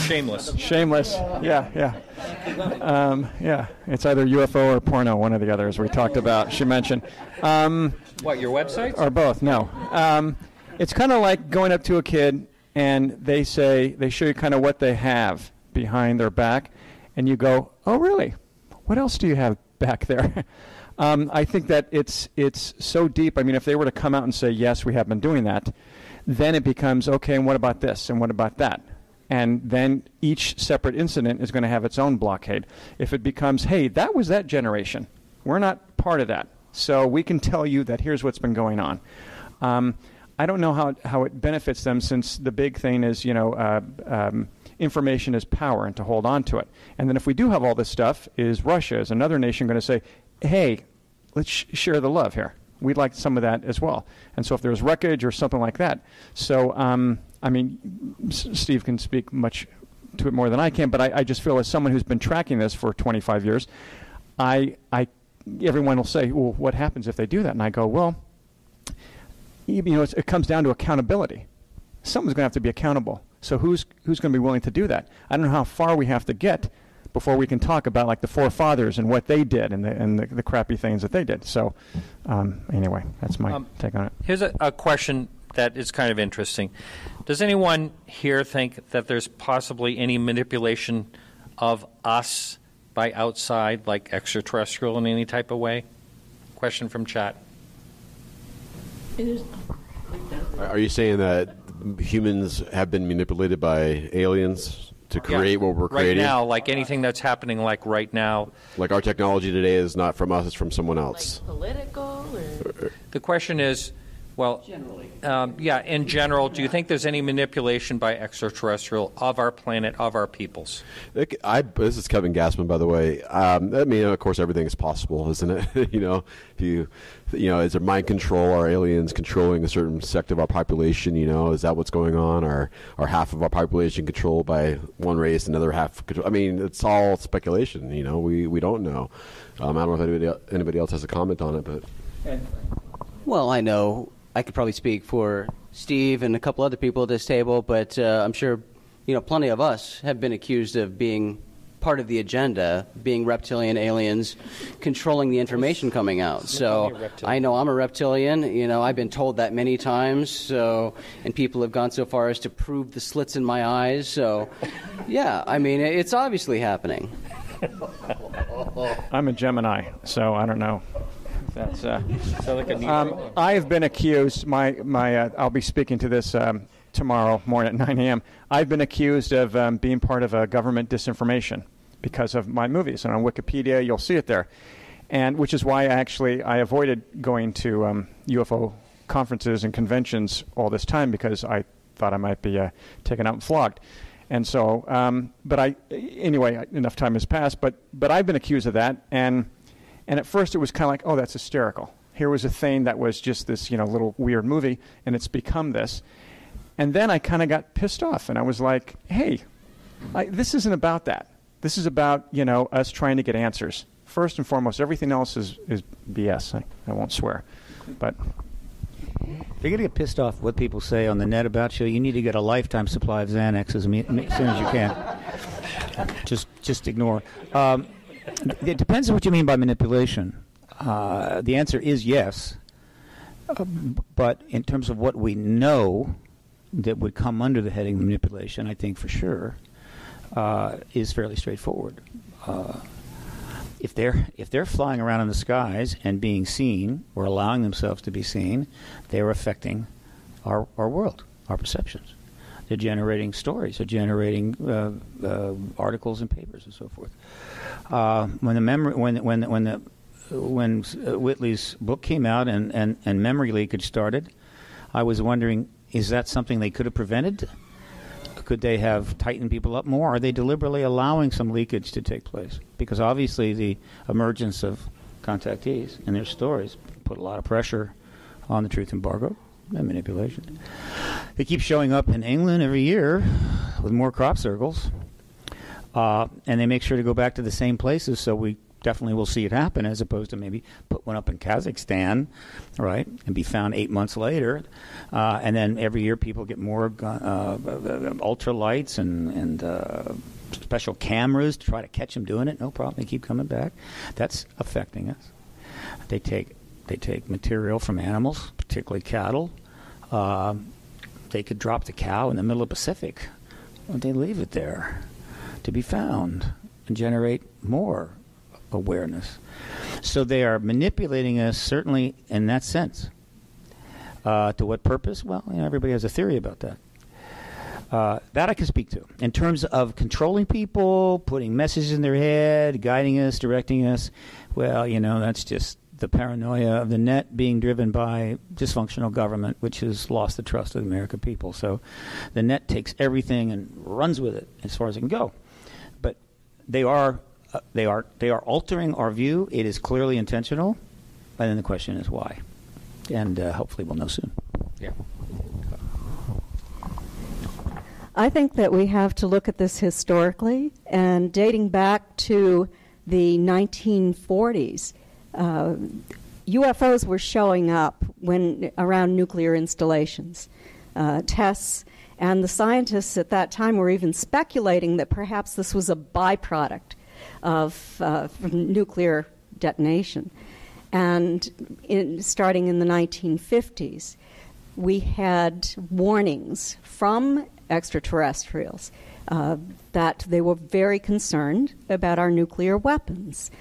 Shameless. Shameless. Yeah. Yeah. It's either UFO or porno, one or the other, as we talked about. She mentioned. What, your website? Or both, no. It's kind of like going up to a kid and they show you kind of what they have behind their back, and you go, oh, really? What else do you have back there? I think that it's so deep. I mean, if they were to come out and say, yes, we have been doing that, then it becomes, okay, and what about this, and what about that? And then each separate incident is going to have its own blockade. If it becomes, hey, that was that generation. We're not part of that. So we can tell you that here's what's been going on. I don't know how it benefits them, since the big thing is, information is power, and to hold on to it. And then if we do have all this stuff, is Russia, is another nation going to say, hey, let's share the love here. We'd like some of that as well. And so if there's wreckage or something like that. So, I mean, Steve can speak much to it more than I can, but I just feel as someone who's been tracking this for 25 years, everyone will say, well, what happens if they do that? And I go, well, it comes down to accountability. Someone's going to have to be accountable. So who's going to be willing to do that? I don't know how far we have to get before we can talk about like the forefathers and what they did and the crappy things that they did. So anyway, that's my take on it. Here's a question that is kind of interesting. Does anyone here think that there's possibly any manipulation of us by outside, like extraterrestrial in any type of way? Question from chat. Are you saying that humans have been manipulated by aliens to create what we're creating? Right now, like anything that's happening like right now. Like our technology today is not from us, it's from someone else. Like political? Or? The question is, well, generally. In general, do you think there's any manipulation by extraterrestrial of our planet, of our peoples? This is Kevin Gassman, by the way. I mean, of course, everything is possible, isn't it? Is there mind control? Are aliens controlling a certain sect of our population? Is that what's going on? Are half of our population controlled by one race, another half? I mean, it's all speculation. We don't know. I don't know if anybody else has a comment on it, but. Well, I know I could probably speak for Steve and a couple other people at this table, but I'm sure plenty of us have been accused of being part of the agenda, being reptilian aliens, controlling the information coming out. So I know I'm a reptilian. I've been told that many times. So, and people have gone so far as to prove the slits in my eyes. So, yeah, I mean, it's obviously happening. I'm a Gemini, so I don't know. That's like I've been accused. I'll be speaking to this tomorrow morning at 9 a.m. I've been accused of being part of a government disinformation because of my movies, and on Wikipedia you'll see it there, and which is why I avoided going to UFO conferences and conventions all this time, because I thought I might be taken out and flogged. And so, anyway, enough time has passed. But I've been accused of that, and at first it was kind of like, oh, that's hysterical. Here was a thing that was just this, little weird movie, and it's become this. And then I kind of got pissed off, and I was like, hey, this isn't about that. This is about, us trying to get answers. First and foremost, everything else is BS. I won't swear. But if you're going to get pissed off what people say on the net about you, you need to get a lifetime supply of Xanax as soon as you can. Just ignore. It depends on what you mean by manipulation. The answer is yes. But in terms of what we know that would come under the heading of manipulation, I think for sure, is fairly straightforward. If they're flying around in the skies and being seen or allowing themselves to be seen, they're affecting our world, our perceptions. They're generating stories. They're generating articles and papers and so forth. When Whitley's book came out and memory leakage started, I was wondering, is that something they could have prevented? Could they have tightened people up more? Are they deliberately allowing some leakage to take place? Because obviously the emergence of contactees and their stories put a lot of pressure on the truth embargo and manipulation. They keep showing up in England every year with more crop circles, and they make sure to go back to the same places, so we definitely will see it happen, as opposed to maybe put one up in Kazakhstan, right, and be found 8 months later. And then every year people get more ultralights and special cameras to try to catch them doing it. No problem. They keep coming back. That's affecting us. They take material from animals, particularly cattle. They could drop the cow in the middle of the Pacific. They leave it there to be found and generate more awareness. So they are manipulating us, certainly in that sense. To what purpose? Well, everybody has a theory about that. That I can speak to. In terms of controlling people, putting messages in their head, guiding us, directing us, well, that's just the paranoia of the net being driven by dysfunctional government, which has lost the trust of the American people. So the net takes everything and runs with it as far as it can go. But they are altering our view. It is clearly intentional. And then the question is why. And hopefully we'll know soon. Yeah. I think that we have to look at this historically, and dating back to the 1940s, UFOs were showing up around nuclear installations, tests, and the scientists at that time were even speculating that perhaps this was a byproduct of nuclear detonation. And starting in the 1950s, we had warnings from extraterrestrials that they were very concerned about our nuclear weapons.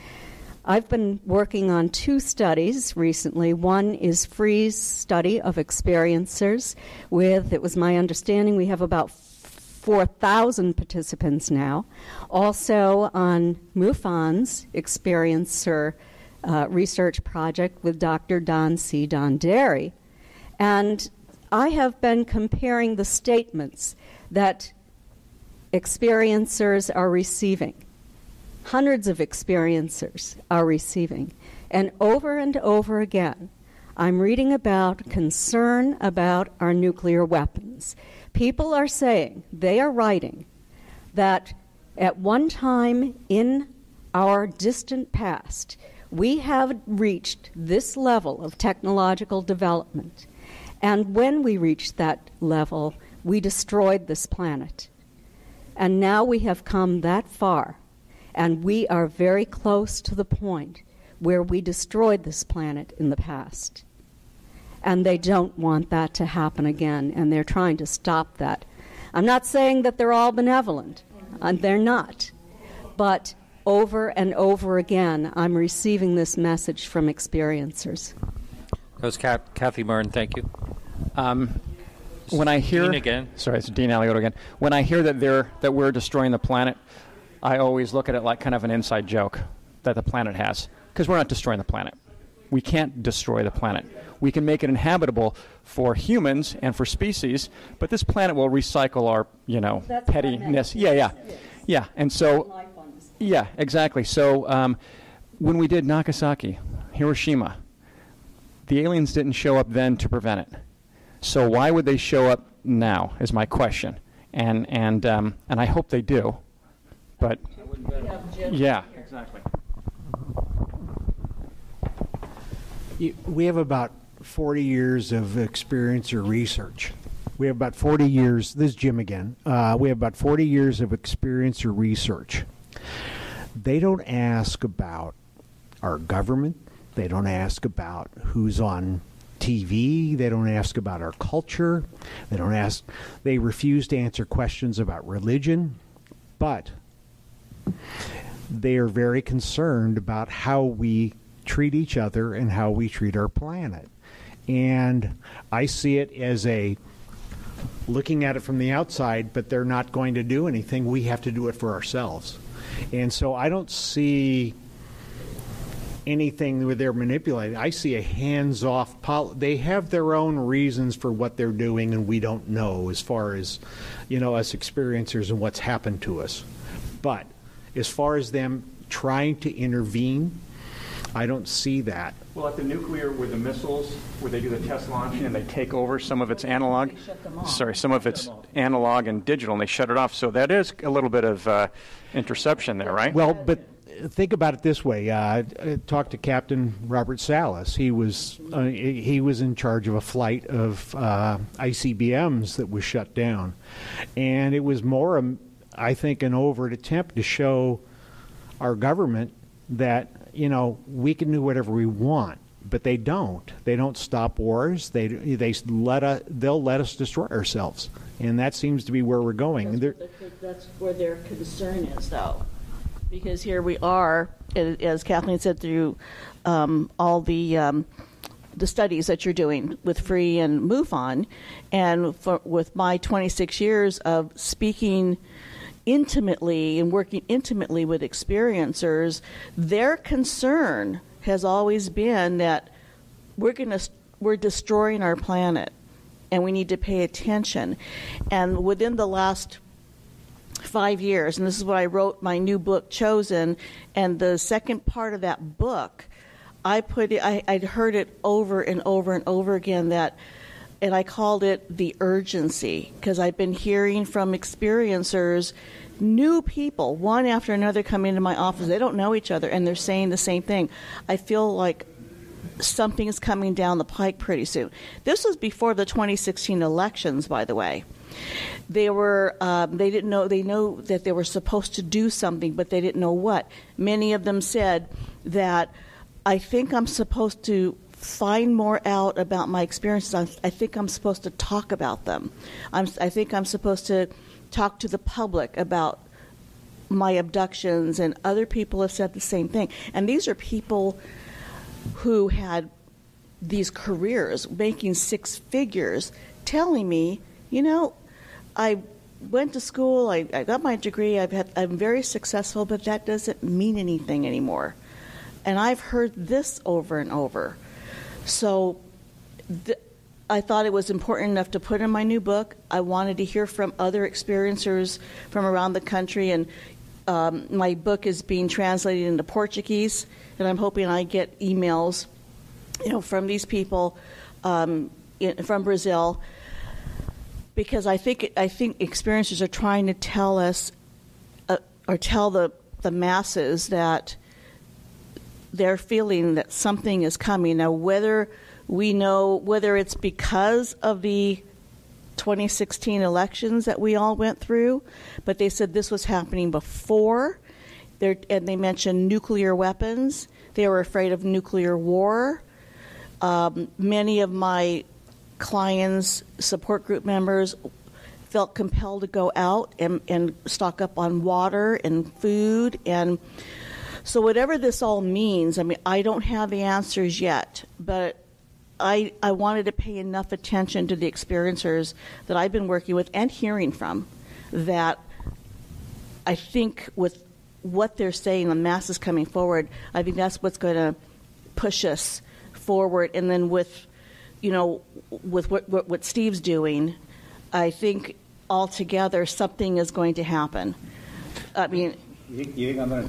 I've been working on 2 studies recently. One is Free's study of experiencers it was my understanding we have about 4,000 participants now. Also on MUFON's experiencer research project with Dr. Don C. Donderi. And I have been comparing the statements that experiencers are receiving. Hundreds of experiencers are receiving. And over again, I'm reading about concern about our nuclear weapons. People are saying, they are writing, that at one time in our distant past, we have reached this level of technological development. And when we reached that level, we destroyed this planet. And now we have come that far, and we are very close to the point where we destroyed this planet in the past. And they don't want that to happen again, and they're trying to stop that. I'm not saying that they're all benevolent, and they're not. But over and over again, I'm receiving this message from experiencers. That was Kathy Murn. Thank you. When I hear, Dean again. Sorry, it's Dean Alioto again. When I hear that we're destroying the planet, I always look at it like kind of an inside joke that the planet has, because we're not destroying the planet. We can't destroy the planet. We can make it inhabitable for humans and for species, but this planet will recycle our, pettiness. Yeah. And so, yeah, exactly. So when we did Nagasaki, Hiroshima, the aliens didn't show up then to prevent it. So why would they show up now? Is my question, and I hope they do, but yeah, exactly. We have about 40 years of experience or research. We have about 40 years. This is Jim again. We have about 40 years of experience or research. They don't ask about our government. They don't ask about who's on TV. They don't ask about our culture. They refuse to answer questions about religion. But they are very concerned about how we treat each other and how we treat our planet. And I see it as looking at it from the outside, but they're not going to do anything. We have to do it for ourselves. And so I don't see anything where they're manipulating. I see a hands-off they have their own reasons for what they're doing, and we don't know as far as, us experiencers and what's happened to us. But as far as them trying to intervene, I don't see that. Well, at the nuclear, with the missiles, where they do the test launching and they take over some of its analog, some of its analog and digital, and they shut it off. So that is a little bit of interception there, right? Well, but think about it this way. I talked to Captain Robert Salas. He was in charge of a flight of ICBMs that was shut down, and it was more, I think, an overt attempt to show our government that we can do whatever we want, but they don't. They don't stop wars. They'll let us destroy ourselves, and that seems to be where we're going. That's where their concern is, though, because here we are, as Kathleen said, through all the studies that you're doing with Free and MUFON, and with my 26 years of speaking intimately and working intimately with experiencers, their concern has always been that we're destroying our planet, and we need to pay attention. And within the last 5 years, and this is what I wrote my new book, Chosen, and the second part of that book, I'd heard it over and over and over again, and I called it the urgency, because I've been hearing from experiencers, new people, one after another, come into my office. They don't know each other, and they're saying the same thing. I feel like something is coming down the pike pretty soon. This was before the 2016 elections, by the way. They didn't know. They know that they were supposed to do something, but they didn't know what. Many of them said that, I think I'm supposed to find more out about my experiences. I think I'm supposed to talk about them. I think I'm supposed to talk to the public about my abductions, and other people have said the same thing. And these are people who had these careers, making six figures, telling me, I went to school, I got my degree, I'm very successful, but that doesn't mean anything anymore. And I've heard this over and over. So I thought it was important enough to put in my new book. I wanted to hear from other experiencers from around the country, and my book is being translated into Portuguese, and I'm hoping I get emails, from these people from Brazil, because I think experiencers are trying to tell us, or tell the masses that they're feeling that something is coming. Now, whether it's because of the 2016 elections that we all went through, but they said this was happening before, and they mentioned nuclear weapons. They were afraid of nuclear war. Many of my clients, support group members, felt compelled to go out and stock up on water and food. And so whatever this all means, I don't have the answers yet, but I wanted to pay enough attention to the experiencers that I've been working with and hearing from, that I think with what they're saying, the masses coming forward, I think that's what's going to push us forward. And then with what Steve's doing, I think altogether something is going to happen. You think I'm going to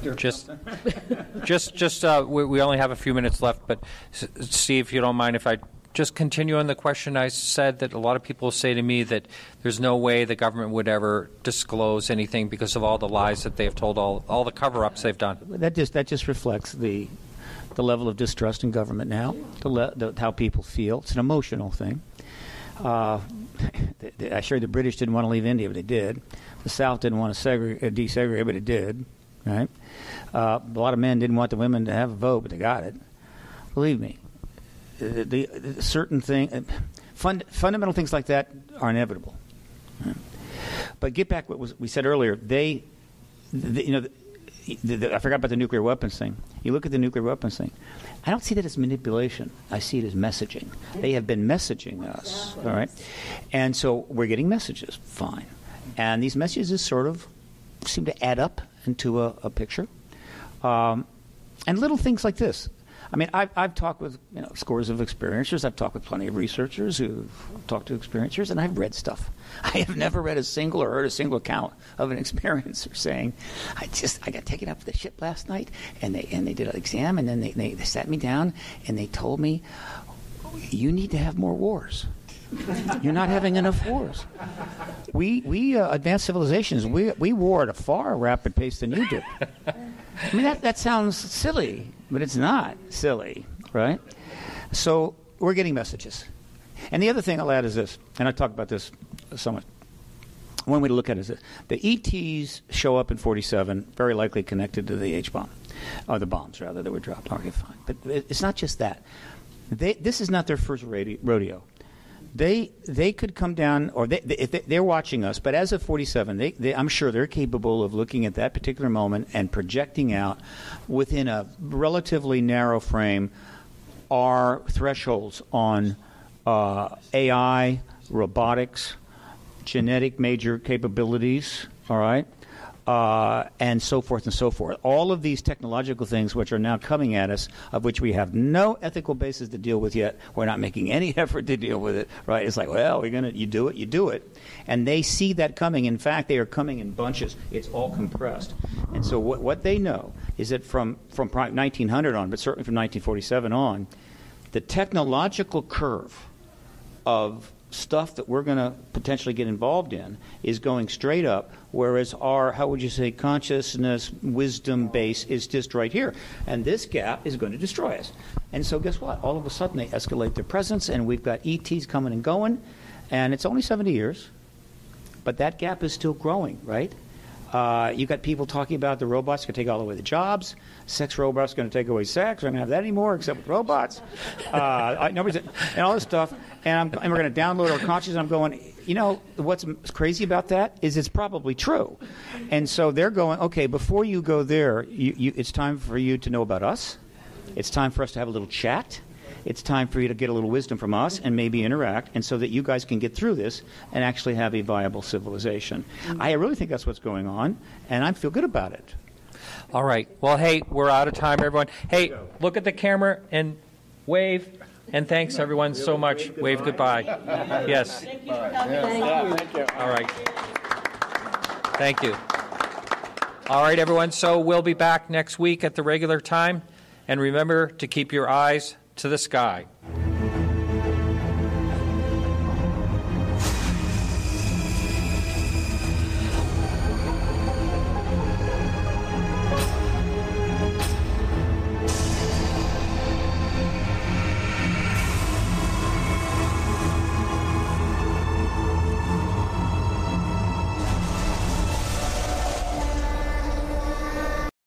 we only have a few minutes left, but Steve, if you don't mind, if I just continue on the question I said, that a lot of people say to me that there's no way the government would ever disclose anything because of all the lies that they've told, all the cover-ups they've done. That just reflects the level of distrust in government now, how people feel. It's an emotional thing. I assure the British didn't want to leave India, but they did. The South didn't want to desegregate, but it did. Right? A lot of men didn't want the women to have a vote, but they got it. Believe me, the certain fundamental things like that are inevitable. Right? But get back what we said earlier. I forgot about the nuclear weapons thing. You look at the nuclear weapons thing. I don't see that as manipulation. I see it as messaging. They have been messaging us, all right? And so we're getting messages, fine. And these messages sort of seem to add up into a picture. And little things like this. I mean, I've talked with scores of experiencers. I've talked with plenty of researchers who've talked to experiencers, and I've read stuff. I have never read a single or heard a single account of an experiencer saying, I got taken up to the ship last night, and they did an exam, and then they sat me down, and they told me, you need to have more wars. You're not having enough wars. We advanced civilizations, we war at a far rapid pace than you do. I mean, that sounds silly, but it's not silly, right? So we're getting messages. And the other thing I'll add is this, and I talk about this so much. One way to look at it is this. The ETs show up in 47, very likely connected to the H-bomb, or the bombs, rather, that were dropped. Okay, fine. But it's not just that. This is not their first rodeo. They could come down, or they're watching us, but as of 47, I'm sure they're capable of looking at that particular moment and projecting out within a relatively narrow frame our thresholds on AI, robotics, genetic major capabilities, all right, and so forth and so forth. All of these technological things which are now coming at us, of which we have no ethical basis to deal with yet. We're not making any effort to deal with it, right? It's like, well, you do it. And they see that coming. In fact, they are coming in bunches. It's all compressed. And so what they know is that from 1900 on, but certainly from 1947 on, the technological curve of stuff that we're going to potentially get involved in is going straight up, whereas our, how would you say, consciousness, wisdom base is just right here. And this gap is going to destroy us. And so guess what? All of a sudden they escalate their presence, and we've got ETs coming and going, and it's only 70 years, but that gap is still growing, right? You've got people talking about the robots going to take all away the jobs. Sex robots going to take away sex. We don't have that anymore except with robots. And all this stuff. And we're going to download our consciousness. I'm going, what's crazy about that is it's probably true. And so they're going, okay, before you go there, it's time for you to know about us. It's time for us to have a little chat. It's time for you to get a little wisdom from us and maybe interact, and so that you guys can get through this and actually have a viable civilization. I really think that's what's going on, and I feel good about it. All right. Well, hey, we're out of time, everyone. Hey, look at the camera and wave. And thanks, everyone, so much. Wave goodbye. Yes. Thank you for coming. Thank you. All right. Thank you. All right, everyone. So we'll be back next week at the regular time. And remember to keep your eyes to the sky.